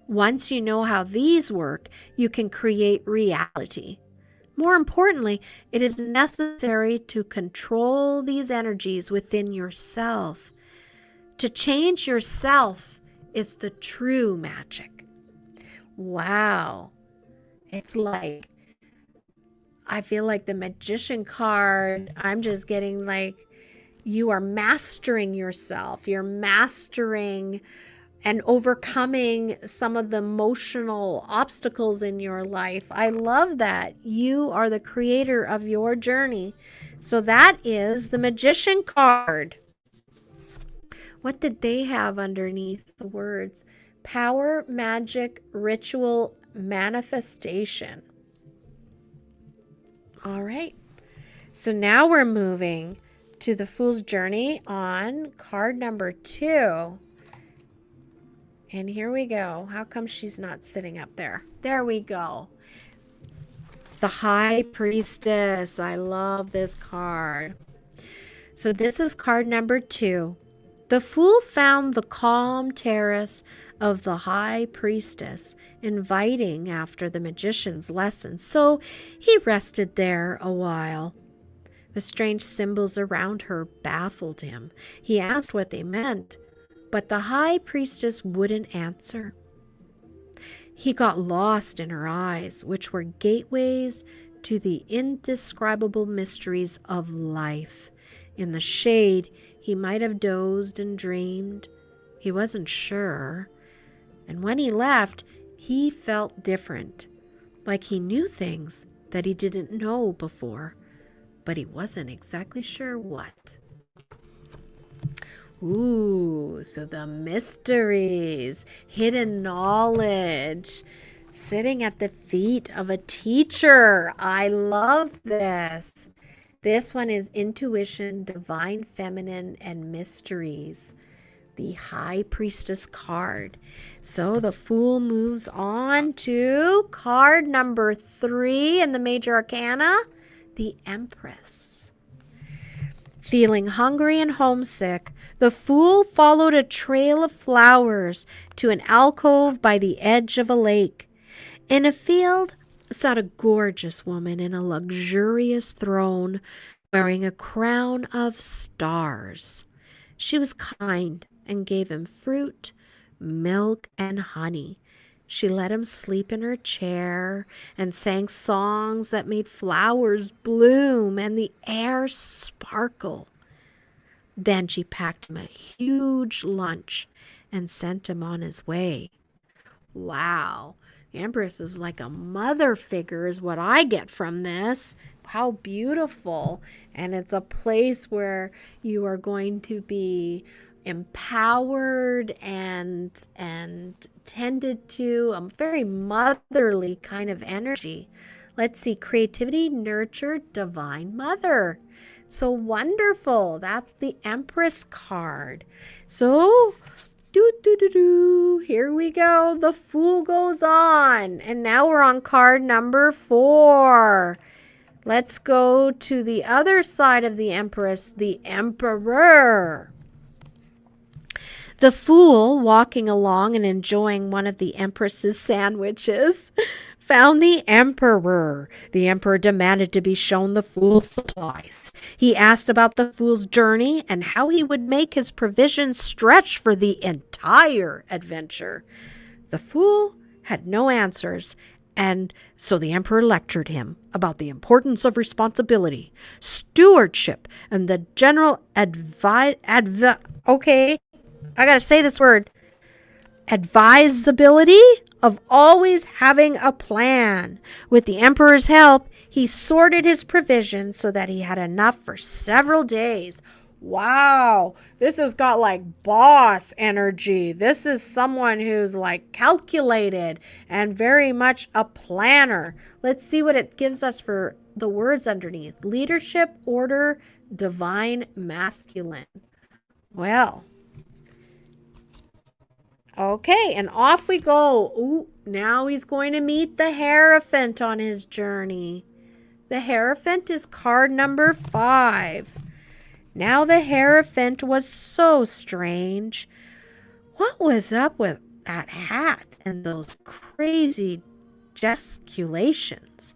Once you know how these work, you can create reality. More importantly, it is necessary to control these energies within yourself. To change yourself is the true magic. Wow. It's like, I feel like the Magician card, I'm just getting like, you are mastering yourself. You're mastering and overcoming some of the emotional obstacles in your life. I love that. You are the creator of your journey. So that is the Magician card. What did they have underneath the words? Power, magic, ritual, manifestation. All right. So now we're moving to the Fool's Journey on card number 2. And here we go. How come she's not sitting up there? There we go. The High Priestess. I love this card. So this is card number 2. The Fool found the calm terrace of the High Priestess inviting after the Magician's lesson, so he rested there a while. The strange symbols around her baffled him. He asked what they meant, but the High Priestess wouldn't answer. He got lost in her eyes, which were gateways to the indescribable mysteries of life. In the shade, he might have dozed and dreamed. He wasn't sure. And when he left, he felt different, like he knew things that he didn't know before, but he wasn't exactly sure what. Ooh, so the mysteries, hidden knowledge, sitting at the feet of a teacher. I love this. This one is intuition, divine feminine, and mysteries. The High Priestess card. So the Fool moves on to card number 3 in the Major Arcana, the Empress. Feeling hungry and homesick, the Fool followed a trail of flowers to an alcove by the edge of a lake. In a field, sat a gorgeous woman in a luxurious throne wearing a crown of stars. She was kind and gave him fruit, milk, and honey. She let him sleep in her chair and sang songs that made flowers bloom and the air sparkle. Then she packed him a huge lunch and sent him on his way. Wow, the Empress is like a mother figure is what I get from this. How beautiful. And it's a place where you are going to be empowered and tended to, a very motherly kind of energy. Let's see, creativity, nurture, divine mother. So wonderful. That's the Empress card. So here we go. The Fool goes on. And now we're on card number 4. Let's go to the other side of the Empress, the Emperor. The Fool, walking along and enjoying one of the Empress's sandwiches, found the Emperor. The Emperor demanded to be shown the Fool's supplies. He asked about the Fool's journey and how he would make his provisions stretch for the entire adventure. The Fool had no answers, and so the Emperor lectured him about the importance of responsibility, stewardship, and the general advisability of always having a plan. With the Emperor's help, he sorted his provisions so that he had enough for several days. Wow, this has got like boss energy. This is someone who's like calculated and very much a planner. Let's see what it gives us for the words underneath. Leadership, order, divine masculine. Well, okay, and off we go. Ooh, now he's going to meet the Hierophant on his journey. The Hierophant is card number 5. Now the Hierophant was so strange. What was up with that hat and those crazy gesticulations?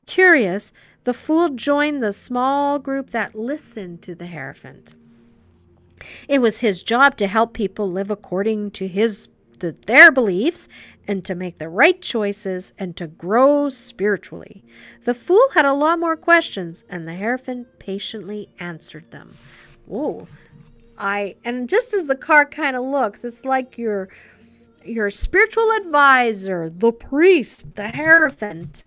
Curious, the Fool joined the small group that listened to the Hierophant. It was his job to help people live according to their beliefs and to make the right choices and to grow spiritually. The Fool had a lot more questions, and the Hierophant patiently answered them. Oh, and just as the card kind of looks, it's like your spiritual advisor, the priest, the Hierophant.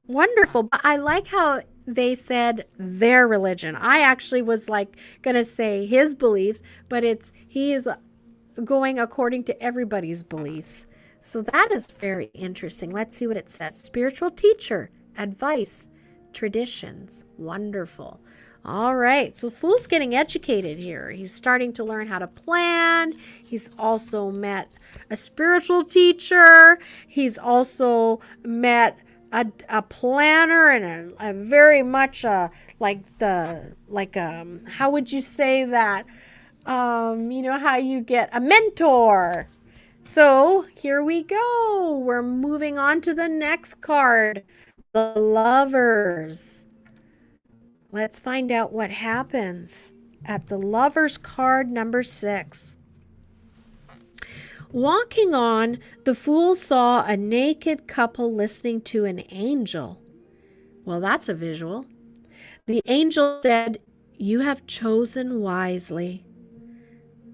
Wonderful. But I like how they said their religion. I actually was like going to say his beliefs, but he is going according to everybody's beliefs. So that is very interesting. Let's see what it says. Spiritual teacher, advice, traditions. Wonderful. All right. So Fool's getting educated here. He's starting to learn how to plan. He's also met a spiritual teacher. He's also met a planner and a very much how would you say that? You know how you get a mentor. So here we go. We're moving on to the next card, the Lovers. Let's find out what happens at the Lovers card number 6. Walking on, the Fool saw a naked couple listening to an angel. Well, that's a visual. The angel said, "You have chosen wisely."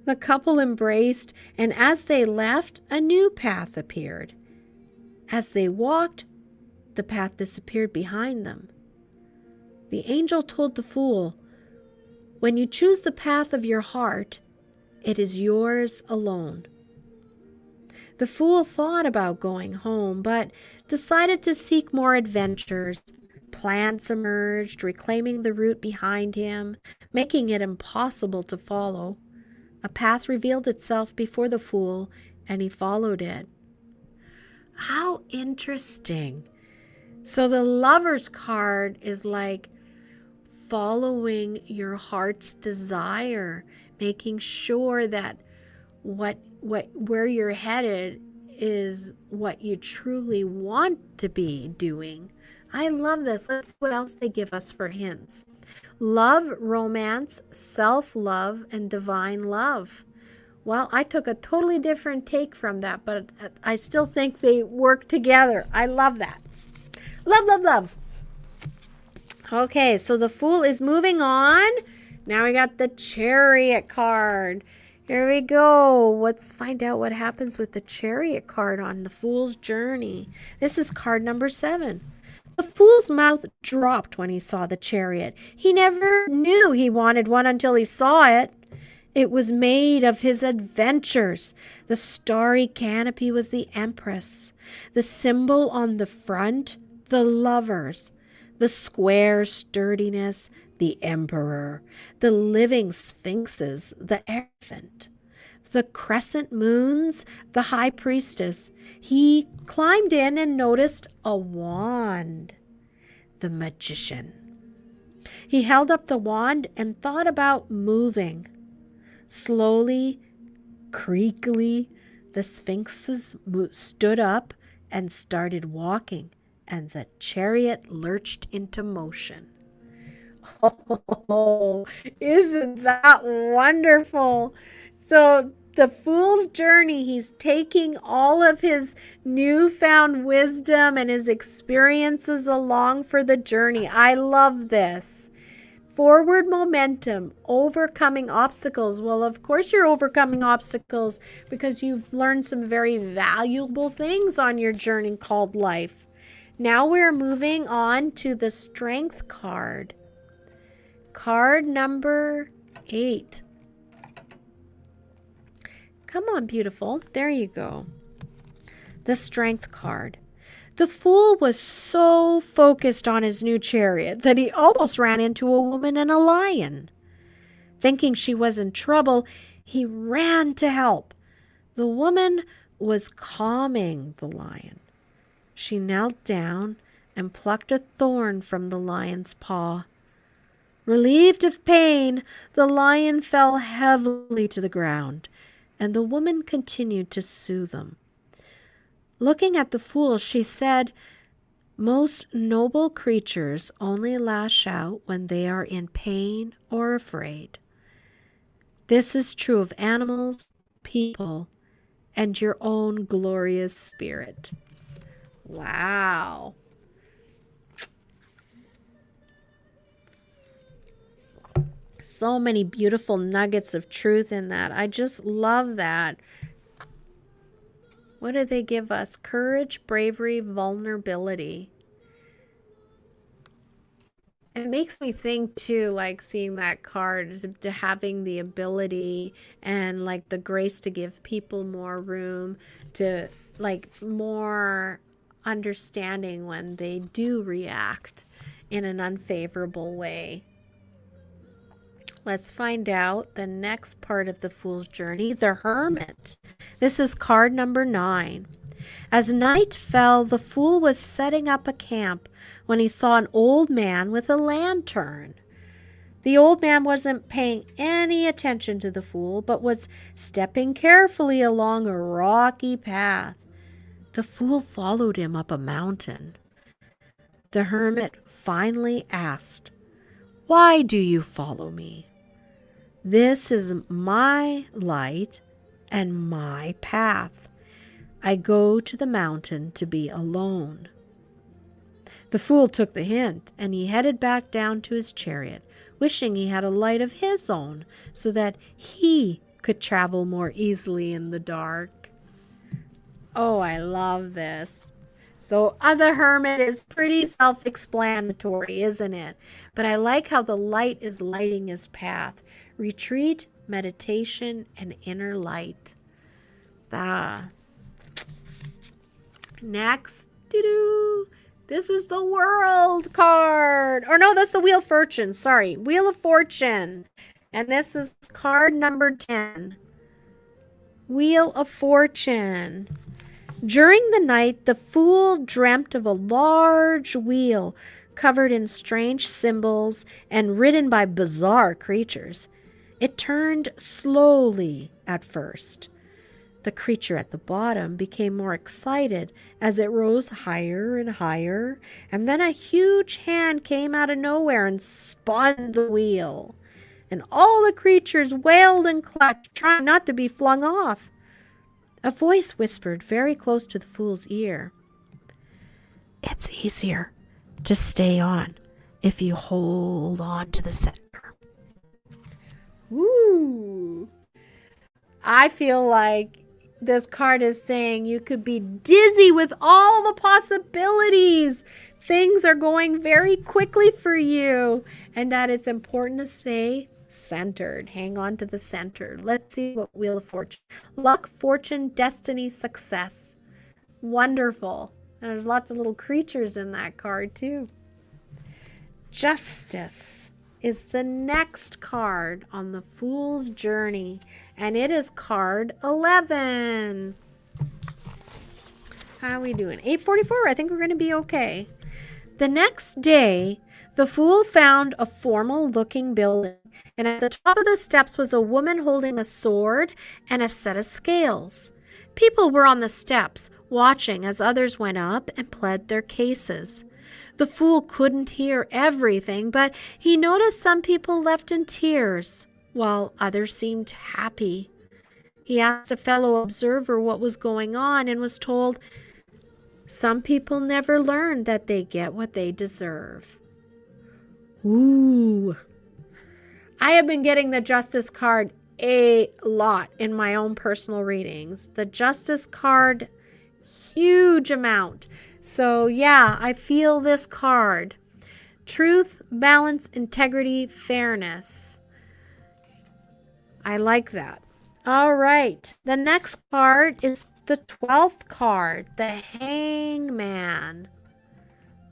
The couple embraced, and as they left, a new path appeared. As they walked, the path disappeared behind them. The angel told the Fool, "When you choose the path of your heart, it is yours alone." The Fool thought about going home, but decided to seek more adventures. Plans emerged, reclaiming the route behind him, making it impossible to follow. A path revealed itself before the Fool, and he followed it. How interesting. So the Lover's card is like following your heart's desire, making sure that where you're headed is what you truly want to be doing. I love this. Let's see what else they give us for hints. Love, romance, self-love, and divine love. Well, I took a totally different take from that, but I still think they work together. I love that. Love, love, love. Okay, so the Fool is moving on. Now we got the Chariot card. Here we go. Let's find out what happens with the Chariot card on the Fool's journey. This is card number 7. The Fool's mouth dropped when he saw the Chariot. He never knew he wanted one until he saw it. It was made of his adventures. The starry canopy was the Empress. The symbol on the front, the lovers. The square sturdiness, the Emperor. The living sphinxes, the elephant. The crescent moons, the High Priestess. He climbed in and noticed a wand, the Magician. He held up the wand and thought about moving. Slowly, creakily, the sphinxes stood up and started walking, and the chariot lurched into motion. Oh, isn't that wonderful? So the Fool's journey, he's taking all of his newfound wisdom and his experiences along for the journey. I love this. Forward momentum, overcoming obstacles. Well, of course you're overcoming obstacles because you've learned some very valuable things on your journey called life. Now we're moving on to the Strength card. Card number 8. Come on, beautiful. There you go. The Strength card. The Fool was so focused on his new chariot that he almost ran into a woman and a lion. Thinking she was in trouble, he ran to help. The woman was calming the lion. She knelt down and plucked a thorn from the lion's paw. Relieved of pain, the lion fell heavily to the ground, and the woman continued to soothe him. Looking at the Fool, she said, "Most noble creatures only lash out when they are in pain or afraid. This is true of animals, people, and your own glorious spirit." Wow. So many beautiful nuggets of truth in that. I just love that. What do they give us? Courage, bravery, vulnerability. It makes me think too, like seeing that card, to having the ability and like the grace to give people more room, to like more understanding when they do react in an unfavorable way. Let's find out the next part of the Fool's journey, the Hermit. This is card number 9. As night fell, the Fool was setting up a camp when he saw an old man with a lantern. The old man wasn't paying any attention to the Fool, but was stepping carefully along a rocky path. The Fool followed him up a mountain. The Hermit finally asked, "Why do you follow me? This is my light and my path. I go to the mountain to be alone." The Fool took the hint, and he headed back down to his chariot, wishing he had a light of his own so that he could travel more easily in the dark. Oh, I love this. So the Hermit is pretty self-explanatory, isn't it? But I like how the light is lighting his path. Retreat, meditation, and inner light. Next, this is the World card. Or no, that's the Wheel of Fortune. Sorry, Wheel of Fortune. And this is card number 10. Wheel of Fortune. During the night, the Fool dreamt of a large wheel covered in strange symbols and ridden by bizarre creatures. It turned slowly at first. The creature at the bottom became more excited as it rose higher and higher, and then a huge hand came out of nowhere and spun the wheel. And all the creatures wailed and clutched, trying not to be flung off. A voice whispered very close to the fool's ear, "It's easier to stay on if you hold on to the center." Woo! I feel like this card is saying you could be dizzy with all the possibilities. Things are going very quickly for you, and that it's important to stay centered. Hang on to the center. Let's see what Wheel of Fortune. Luck, fortune, destiny, success. Wonderful. And there's lots of little creatures in that card too. Justice is the next card on the Fool's Journey, and it is card 11. How are we doing? 8:44. I think we're going to be okay. The next day, the Fool found a formal-looking building, and at the top of the steps was a woman holding a sword and a set of scales. People were on the steps, watching as others went up and pled their cases. The Fool couldn't hear everything, but he noticed some people left in tears, while others seemed happy. He asked a fellow observer what was going on and was told, "Some people never learn that they get what they deserve." Ooh. I have been getting the Justice card a lot in my own personal readings. The Justice card, huge amount. So yeah, I feel this card. Truth, balance, integrity, fairness. I like that. All right. The next card is the 12th card, the Hangman.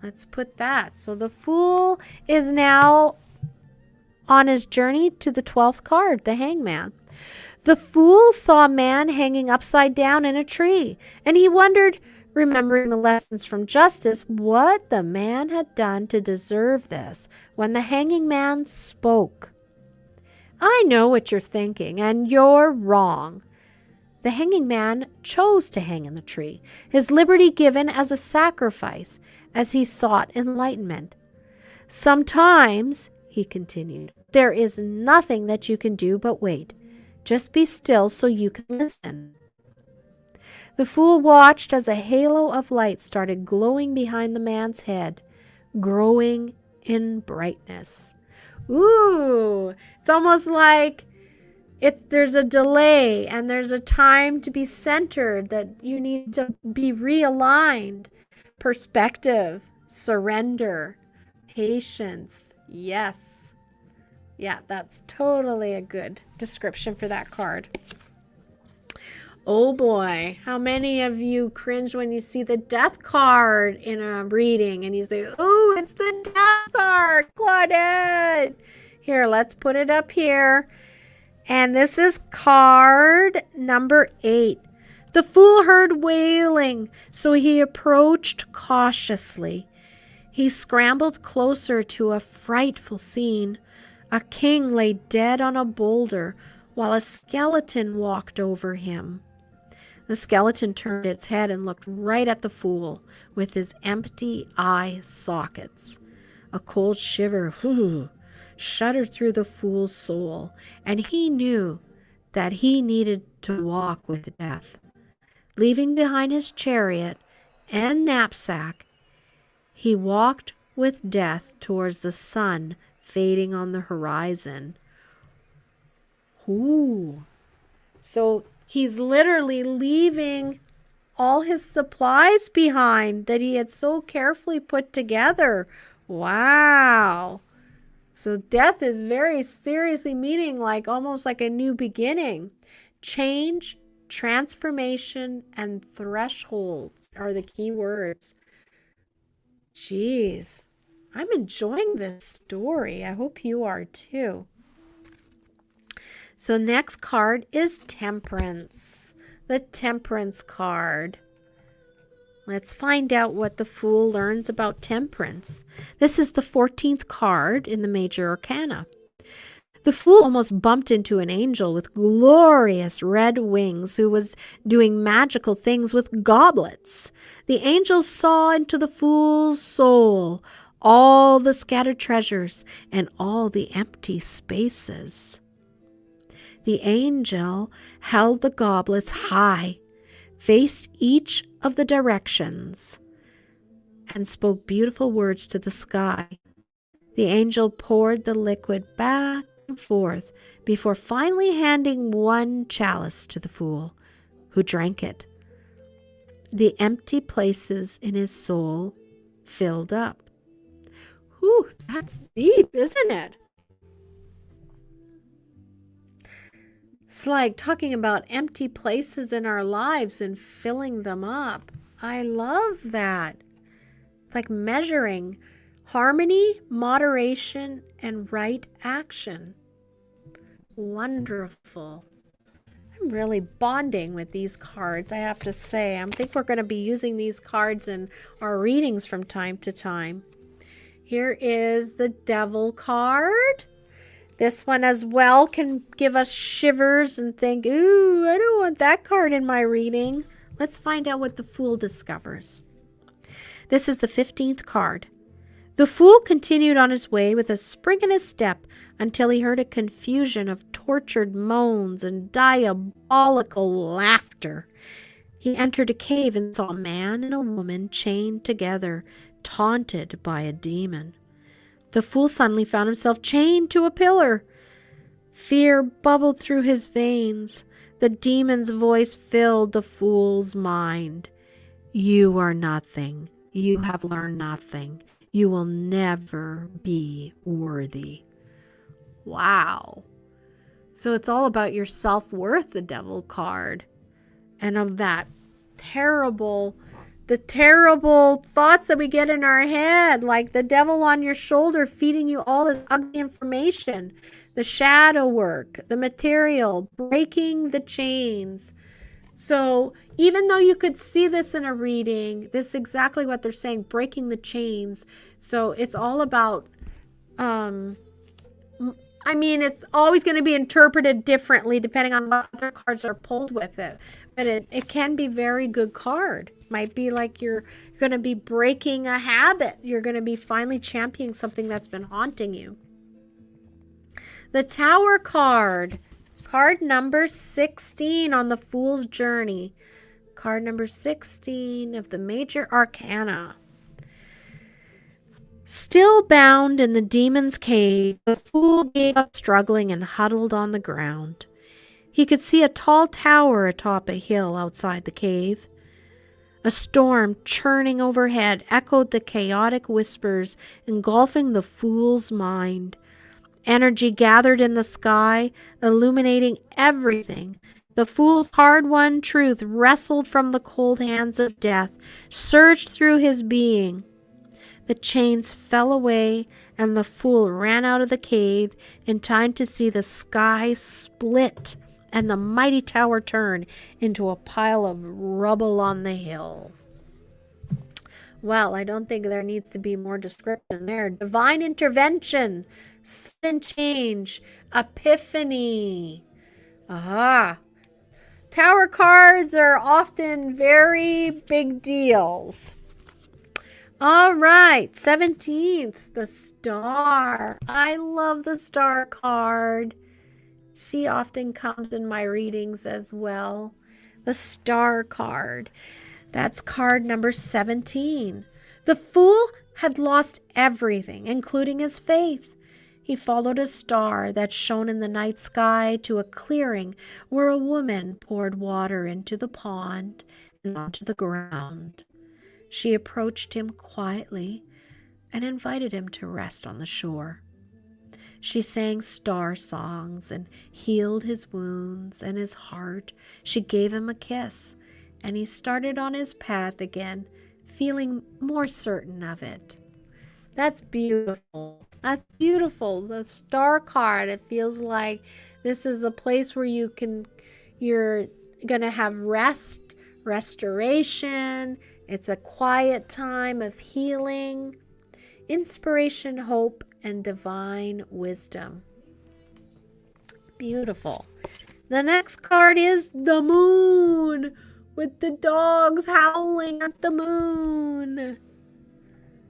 Let's put that. So the Fool is now on his journey to the 12th card, the Hangman. The Fool saw a man hanging upside down in a tree, and he wondered, remembering the lessons from Justice, what the man had done to deserve this, when the hanging man spoke. "I know what you're thinking, and you're wrong." The hanging man chose to hang in the tree, his liberty given as a sacrifice, as he sought enlightenment. "Sometimes," he continued, "there is nothing that you can do but wait. Just be still so you can listen." The Fool watched as a halo of light started glowing behind the man's head, growing in brightness. Ooh, it's almost like there's a delay and there's a time to be centered, that you need to be realigned. Perspective, surrender, patience. Yes. Yeah, that's totally a good description for that card. Oh boy, how many of you cringe when you see the Death card in a reading and you say, "Oh, it's the Death card, Claudette." Here, let's put it up here. And this is card number 8. The Fool heard wailing, so he approached cautiously. He scrambled closer to a frightful scene. A king lay dead on a boulder while a skeleton walked over him. The skeleton turned its head and looked right at the Fool with his empty eye sockets. A cold shiver shuddered through the Fool's soul, and he knew that he needed to walk with death. Leaving behind his chariot and knapsack, he walked with death towards the sun fading on the horizon. Ooh. So he's literally leaving all his supplies behind that he had so carefully put together. Wow. So death is very seriously meaning like almost like a new beginning. Change, transformation, and thresholds are the key words. Jeez, I'm enjoying this story. I hope you are too. So next card is Temperance, the Temperance card. Let's find out what the Fool learns about temperance. This is the 14th card in the Major Arcana. The fool almost bumped into an angel with glorious red wings who was doing magical things with goblets. The angel saw into the fool's soul all the scattered treasures and all the empty spaces. The angel held the goblets high, faced each of the directions, and spoke beautiful words to the sky. The angel poured the liquid back and forth before finally handing one chalice to the fool, who drank it. The empty places in his soul filled up. Whew, that's deep, isn't it? It's like talking about empty places in our lives and filling them up. I love that. It's like measuring harmony, moderation, and right action. Wonderful. I'm really bonding with these cards, I have to say. I think we're going to be using these cards in our readings from time to time. Here is the Devil card. This one as well can give us shivers and think, ooh, I don't want that card in my reading. Let's find out what the Fool discovers. This is the 15th card. The Fool continued on his way with a spring in his step until he heard a confusion of tortured moans and diabolical laughter. He entered a cave and saw a man and a woman chained together, taunted by a demon. The Fool suddenly found himself chained to a pillar. Fear bubbled through his veins. The demon's voice filled the Fool's mind. You are nothing. You have learned nothing. You will never be worthy. Wow. So it's all about your self-worth, the Devil card. And of that the terrible thoughts that we get in our head, like the devil on your shoulder feeding you all this ugly information, the shadow work, the material, breaking the chains. So even though you could see this in a reading, this is exactly what they're saying, breaking the chains. So it's all about, it's always going to be interpreted differently depending on what other cards are pulled with it. But it can be very good card. Might be like you're going to be breaking a habit. You're going to be finally championing something that's been haunting you. The Tower card. Card number 16 on the Fool's Journey. Card number 16 of the Major Arcana. Still bound in the demon's cave, the Fool gave up struggling and huddled on the ground. He could see a tall tower atop a hill outside the cave. A storm churning overhead echoed the chaotic whispers engulfing the Fool's mind. Energy gathered in the sky, illuminating everything. The Fool's hard-won truth wrestled from the cold hands of death, surged through his being. The chains fell away, and the Fool ran out of the cave in time to see the sky split and the mighty tower turn into a pile of rubble on the hill. Well, I don't think there needs to be more description there. Divine intervention, sudden change, epiphany. Aha. Tower cards are often very big deals. All right, 17th, the Star. I love the Star card. She often comes in my readings as well. The Star card. That's card number 17. The Fool had lost everything, including his faith. He followed a star that shone in the night sky to a clearing where a woman poured water into the pond and onto the ground. She approached him quietly and invited him to rest on the shore. She sang star songs and healed his wounds and his heart. She gave him a kiss, and he started on his path again, feeling more certain of it. That's beautiful. That's beautiful. The Star card, it feels like this is a place where you're going to have rest, restoration. It's a quiet time of healing, inspiration, hope, and divine wisdom. Beautiful. The next card is the moon, with the dogs howling at the moon.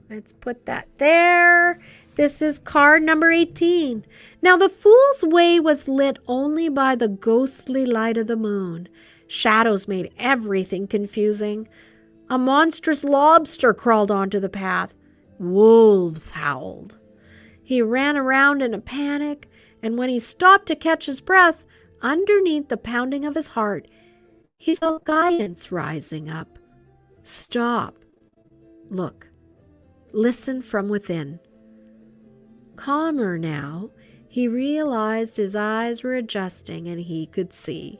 Let's put that there. This is card number 18. Now the fool's way was lit only by the ghostly light of the moon. Shadows made everything confusing. A monstrous lobster crawled onto the path. Wolves howled. He ran around in a panic, and when he stopped to catch his breath, underneath the pounding of his heart, he felt guidance rising up. Stop. Look. Listen from within. Calmer now, he realized his eyes were adjusting and he could see.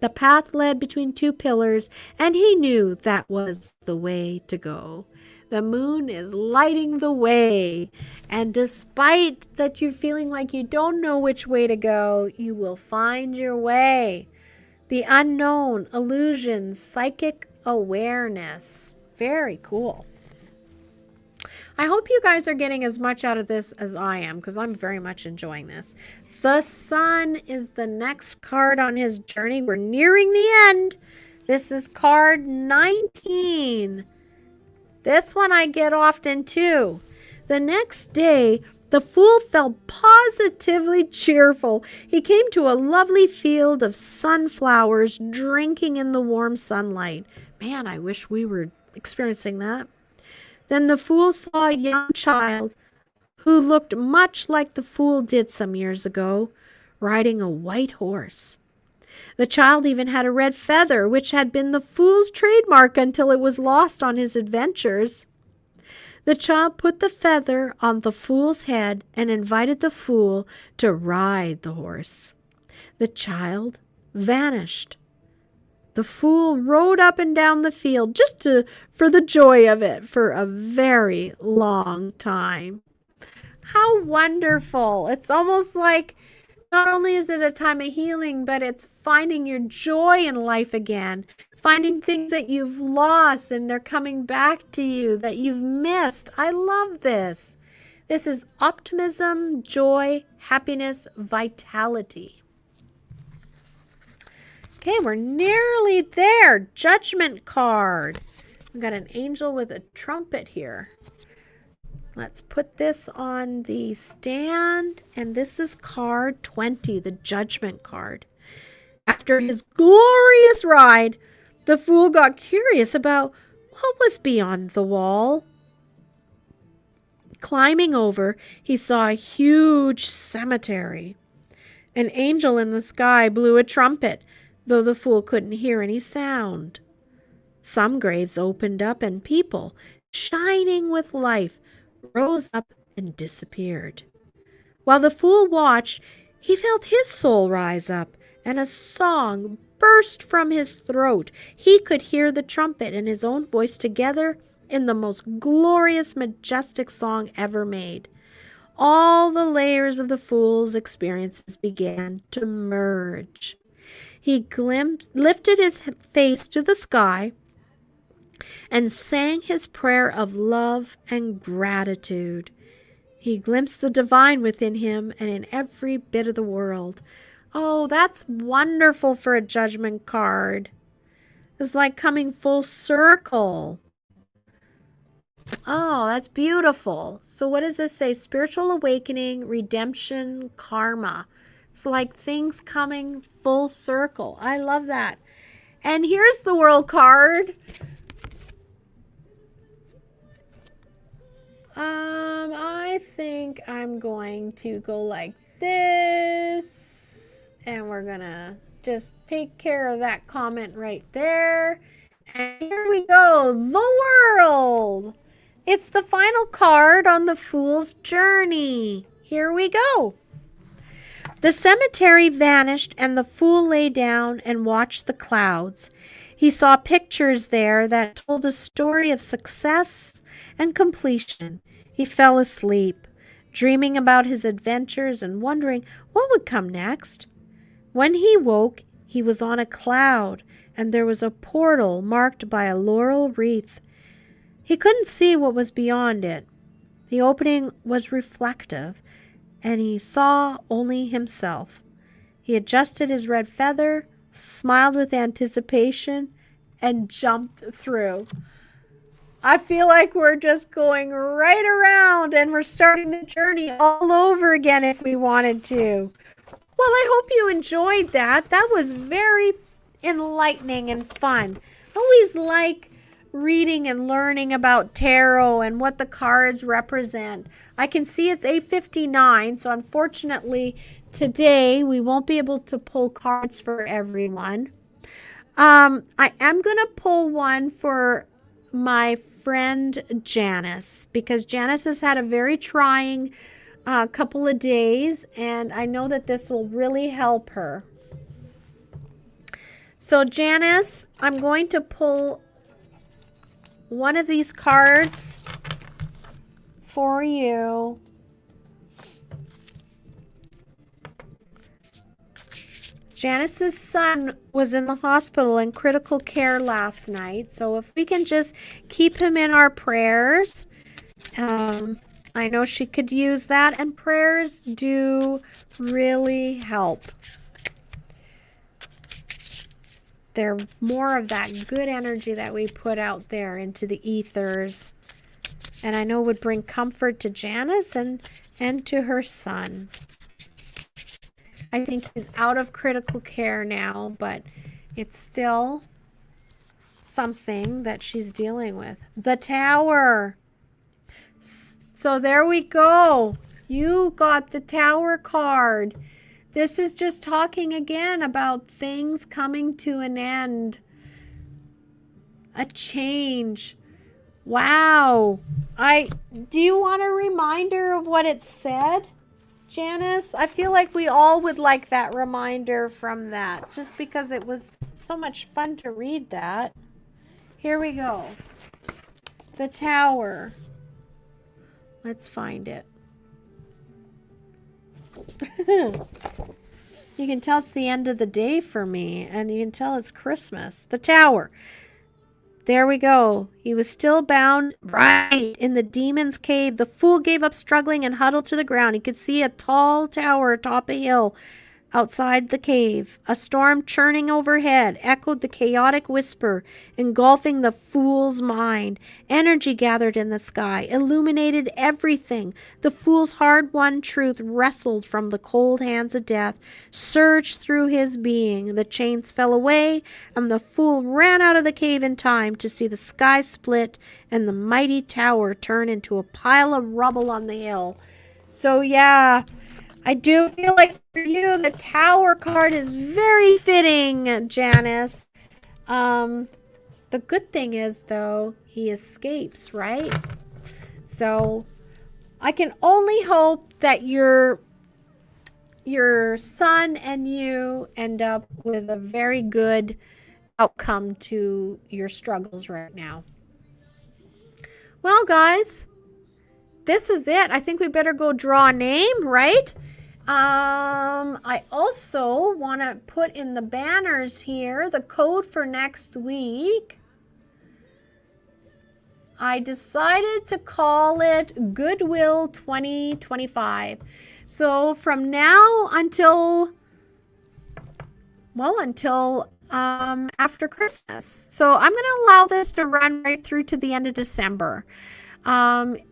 The path led between two pillars, and he knew that was the way to go. The moon is lighting the way, and despite that you're feeling like you don't know which way to go, you will find your way. The unknown, illusions, psychic awareness. Very cool. I hope you guys are getting as much out of this as I am, because I'm very much enjoying this. The sun is the next card on his journey. We're nearing the end. This is card 19. This one I get often too. The next day, the fool felt positively cheerful. He came to a lovely field of sunflowers drinking in the warm sunlight. Man, I wish we were experiencing that. Then the fool saw a young child who looked much like the fool did some years ago, riding a white horse. The child even had a red feather, which had been the fool's trademark until it was lost on his adventures. The child put the feather on the fool's head and invited the fool to ride the horse. The child vanished. The fool rode up and down the field for the joy of it for a very long time. How wonderful. It's almost like not only is it a time of healing, but it's finding your joy in life again. Finding things that you've lost and they're coming back to you that you've missed. I love this. This is optimism, joy, happiness, vitality. Okay, we're nearly there. Judgment card. We've got an angel with a trumpet here. Let's put this on the stand. And this is card 20, the judgment card. After his glorious ride, the fool got curious about what was beyond the wall. Climbing over, he saw a huge cemetery. An angel in the sky blew a trumpet, though the fool couldn't hear any sound. Some graves opened up and people, shining with life, rose up and disappeared. While the fool watched, he felt his soul rise up, and a song burst from his throat. He could hear the trumpet and his own voice together in the most glorious, majestic song ever made. All the layers of the fool's experiences began to merge. He lifted his face to the sky and sang his prayer of love and gratitude. He glimpsed the divine within him and in every bit of the world. Oh, that's wonderful for a judgment card. It's like coming full circle. Oh, that's beautiful. So what does this say? Spiritual awakening, redemption, karma. It's like things coming full circle. I love that. And here's the world card. I think I'm going to go like this. And we're going to just take care of that comment right there. And here we go. The world. It's the final card on the Fool's Journey. Here we go. The cemetery vanished and the fool lay down and watched the clouds. He saw pictures there that told a story of success and completion. He fell asleep, dreaming about his adventures and wondering what would come next. When he woke, he was on a cloud, and there was a portal marked by a laurel wreath. He couldn't see what was beyond it. The opening was reflective, and he saw only himself. He adjusted his red feather, smiled with anticipation, and jumped through. I feel like we're just going right around and we're starting the journey all over again if we wanted to. Well, I hope you enjoyed that. That was very enlightening and fun. I always like reading and learning about tarot and what the cards represent. I can see it's 8:59, so unfortunately today we won't be able to pull cards for everyone. I am going to pull one for my friend Janice, because Janice has had a very trying couple of days, and I know that this will really help her. So Janice, I'm going to pull one of these cards for you. Janice's son was in the hospital in critical care last night, so if we can just keep him in our prayers, I know she could use that, and prayers do really help. They're more of that good energy that we put out there into the ethers, and I know would bring comfort to Janice and to her son. I think he's out of critical care now, but it's still something that she's dealing with. The Tower. So there we go. You got the Tower card. This is just talking again about things coming to an end. A change. Wow. Do you want a reminder of what it said, Janice? I feel like we all would like that reminder from that, just because it was so much fun to read that. Here we go. The Tower. Let's find it. You can tell it's the end of the day for me, and you can tell it's Christmas. The Tower. There we go. He was still bound right in the demon's cave. The fool gave up struggling and huddled to the ground. He could see a tall tower atop a hill outside the cave. A storm churning overhead echoed the chaotic whisper, engulfing the fool's mind. Energy gathered in the sky, illuminated everything. The fool's hard-won truth wrestled from the cold hands of death, surged through his being. The chains fell away, and the fool ran out of the cave in time to see the sky split and the mighty tower turn into a pile of rubble on the hill. So yeah, I do feel like for you, the Tower card is very fitting, Janice. The good thing is, though, he escapes, right? So I can only hope that your son and you end up with a very good outcome to your struggles right now. Well, guys, this is it. I think we better go draw a name, right? I also want to put in the banners here the code for next week. I decided to call it Goodwill 2025. So from now until after Christmas. So I'm going to allow this to run right through to the end of December.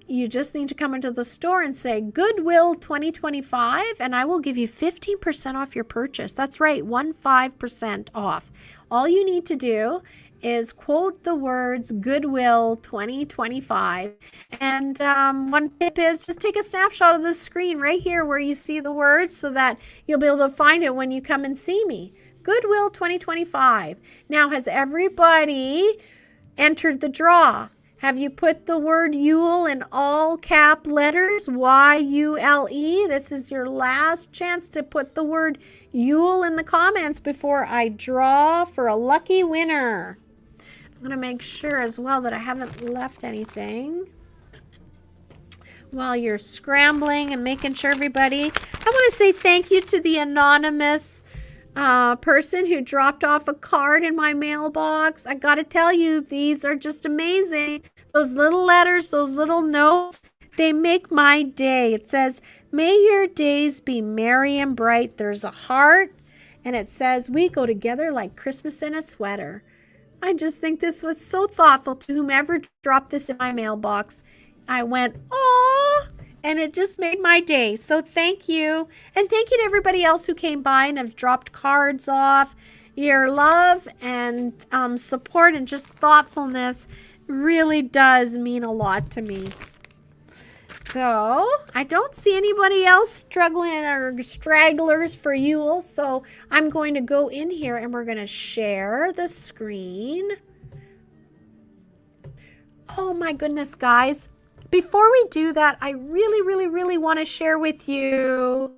You just need to come into the store and say Goodwill 2025, and I will give you 15% off your purchase. That's right, 15% off. All you need to do is quote the words Goodwill 2025. And one tip is just take a snapshot of the screen right here where you see the words so that you'll be able to find it when you come and see me. Goodwill 2025. Now, has everybody entered the draw? Have you put the word Yule in all cap letters? Y-U-L-E. This is your last chance to put the word Yule in the comments before I draw for a lucky winner. I'm going to make sure as well that I haven't left anything while you're scrambling and making sure everybody. I want to say thank you to the anonymous person who dropped off a card in my mailbox. I gotta tell you, these are just amazing. Those little letters, those little notes, they make my day. It says, may your days be merry and bright. There's a heart And it says, "We go together like Christmas in a sweater." I just think this was so thoughtful to whomever dropped this in my mailbox. I went, "Oh," and it just made my day. So thank you. And thank you to everybody else who came by and have dropped cards off. Your love and support and just thoughtfulness really does mean a lot to me. So I don't see anybody else struggling or stragglers for Yule. So I'm going to go in here and we're going to share the screen. Oh my goodness, guys. Before we do that, I really want to share with you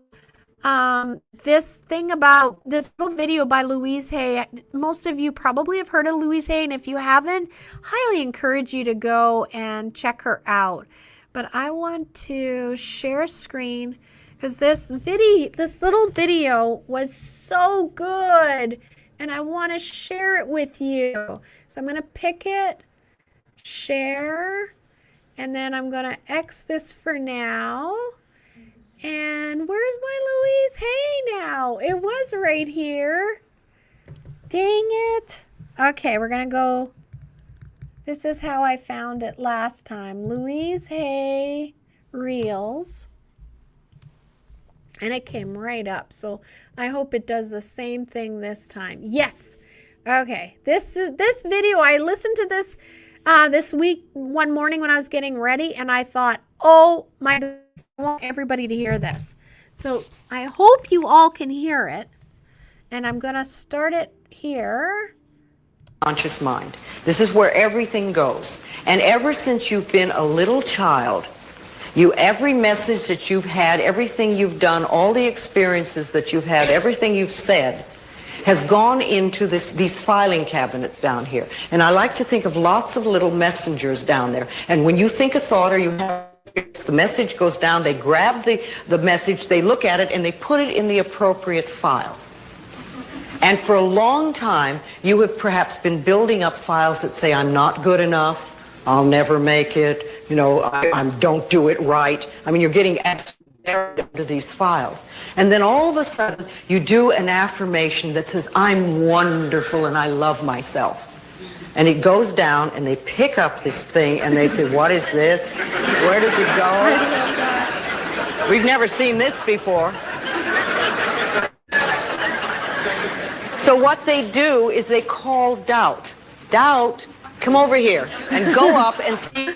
this thing about this little video by Louise Hay. Most of you probably have heard of Louise Hay, and if you haven't, highly encourage you to go and check her out. But I want to share a screen because this little video was so good, and I want to share it with you. So I'm going to pick it, share, and then I'm going to X this for now. And where's my Louise Hay now? It was right here. Dang it. Okay, we're going to go. This is how I found it last time. Louise Hay Reels. And it came right up. So I hope it does the same thing this time. Yes. Okay. This video, I listened to this this week one morning when I was getting ready, and I thought, oh my goodness, I want everybody to hear this. So I hope you all can hear it. And I'm going to start it here. Conscious mind. This is where everything goes. And ever since you've been a little child, every message that you've had, everything you've done, all the experiences that you've had, everything you've said has gone into these filing cabinets down here. And I like to think of lots of little messengers down there. And when you think a thought or you have the message goes down, they grab the message, they look at it, and they put it in the appropriate file. And for a long time, you have perhaps been building up files that say, I'm not good enough, I'll never make it, I don't do it right. I mean, you're getting buried into these files. And then all of a sudden, you do an affirmation that says, I'm wonderful and I love myself. And it goes down, and they pick up this thing, and they say, what is this? Where does it go? We've never seen this before. So what they do is they call doubt. Doubt, come over here, and go up and see.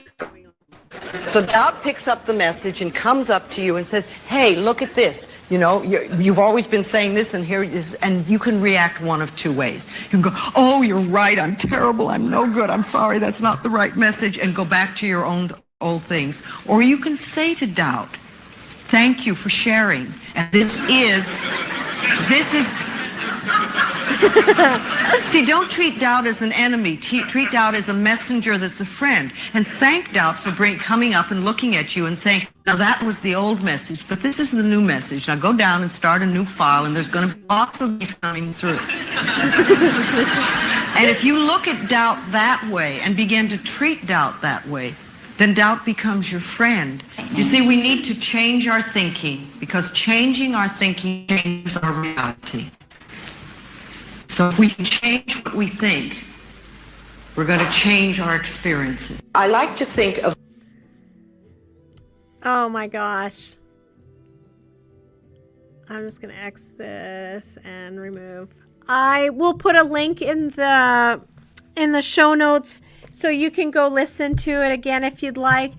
So doubt picks up the message and comes up to you and says, hey, look at this. You've always been saying this, and here it is. And you can react one of two ways. You can go, oh, you're right, I'm terrible, I'm no good, I'm sorry, that's not the right message, and go back to your own old things. Or you can say to doubt, thank you for sharing. And this is see, don't treat doubt as an enemy. Treat doubt as a messenger that's a friend. And thank doubt for coming up and looking at you and saying, now that was the old message, but this is the new message. Now go down and start a new file, and there's going to be lots of these coming through. And if you look at doubt that way and begin to treat doubt that way, then doubt becomes your friend. You see, we need to change our thinking, because changing our thinking changes our reality. So if we can change what we think, we're going to change our experiences. I like to think of... Oh my gosh. I'm just going to X this and remove. I will put a link in the show notes so you can go listen to it again if you'd like.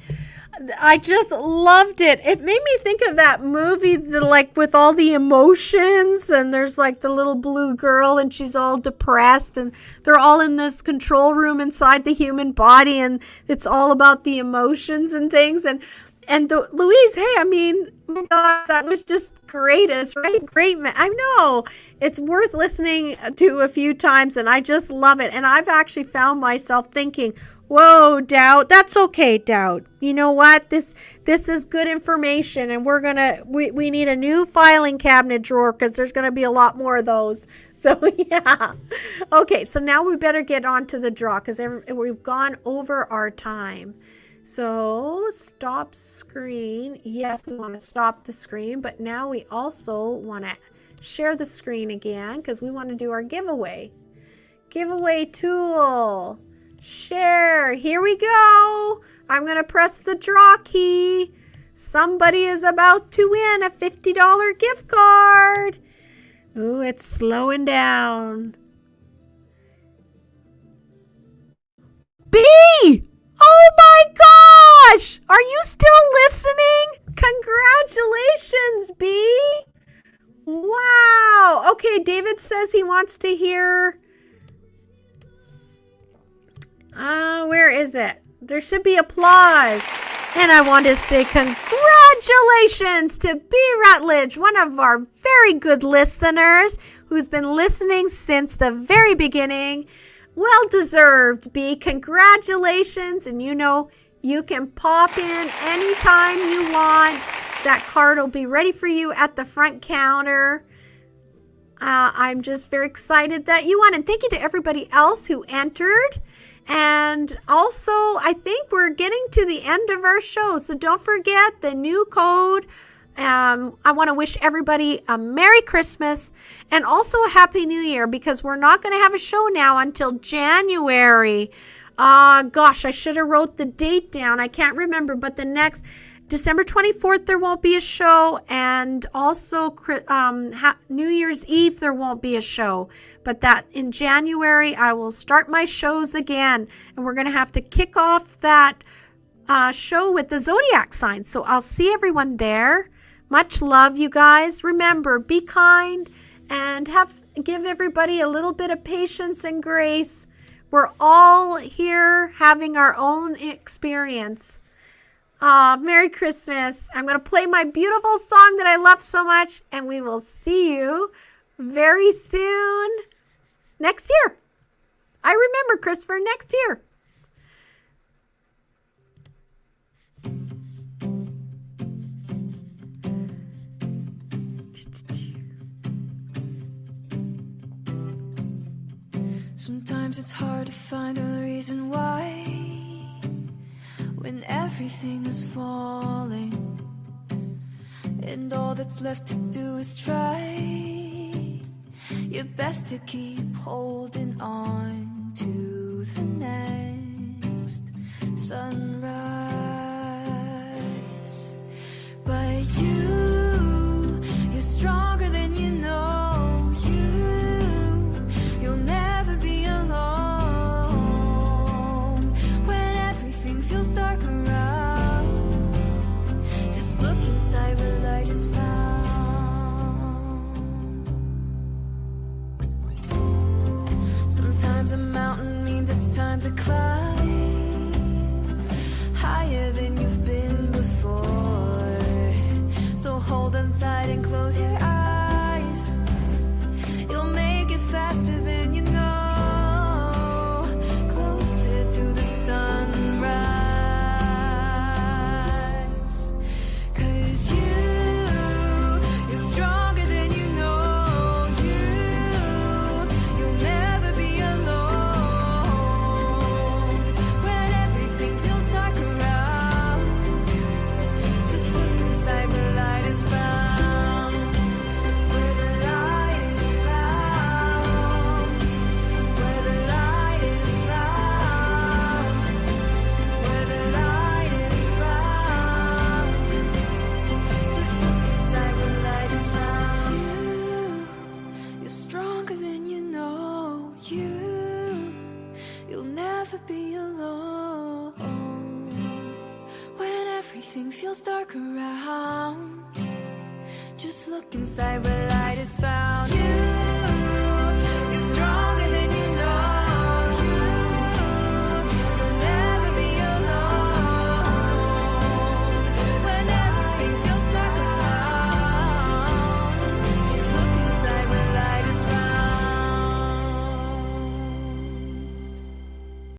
I just loved it. It made me think of that movie, with all the emotions, and there's the little blue girl, and she's all depressed, and they're all in this control room inside the human body, and it's all about the emotions and things. And the Louise Hay, I mean, oh my God, that was just greatest, right? Great, man. I know it's worth listening to a few times, and I just love it. And I've actually found myself thinking, whoa, doubt. That's okay, doubt. You know what? This is good information, and we need a new filing cabinet drawer, because there's gonna be a lot more of those. So yeah. Okay, so now we better get on to the draw, because we've gone over our time. So stop screen. Yes, we want to stop the screen, but now we also want to share the screen again because we want to do our giveaway. Giveaway tool. Share. Here we go. I'm going to press the draw key. Somebody is about to win a $50 gift card. Ooh, it's slowing down. B! Oh my gosh! Are you still listening? Congratulations, B! Wow! Okay, David says he wants to hear... where is it? There should be applause. And I want to say congratulations to B. Rutledge, one of our very good listeners who's been listening since the very beginning. Well deserved, B. Congratulations. And you know, you can pop in anytime you want. That card will be ready for you at the front counter. I'm just very excited that you won. And thank you to everybody else who entered. And also, I think we're getting to the end of our show. So don't forget the new code. I want to wish everybody a Merry Christmas and also a Happy New Year because we're not going to have a show now until January. Gosh, I should have wrote the date down. I can't remember, but the next December 24th, there won't be a show. And also New Year's Eve, there won't be a show. But that in January, I will start my shows again. And we're going to have to kick off that show with the zodiac signs. So I'll see everyone there. Much love, you guys. Remember, be kind and give everybody a little bit of patience and grace. We're all here having our own experience. Merry Christmas. I'm going to play my beautiful song that I love so much, and we will see you very soon next year. I remember, Christopher, next year. Sometimes it's hard to find a reason why when everything is falling and all that's left to do is try your best to keep holding on to the next sunrise. But you're stronger than you know. You'll never be alone when everything feels dark around. Just look inside where light is found. Sometimes a mountain means it's time to climb higher than you've been before. So hold on tight and close your eyes. You'll make it faster than you know. Closer to the sunrise. 'Cause you're stronger than you know. You'll never be alone when everything feels dark around. Just look inside where light is found. Where the light is found. Where the light is found. Where the light is found. Just look inside where light is found. You're stronger than you know. You'll never be alone when everything feels dark around. Just look inside where light is found.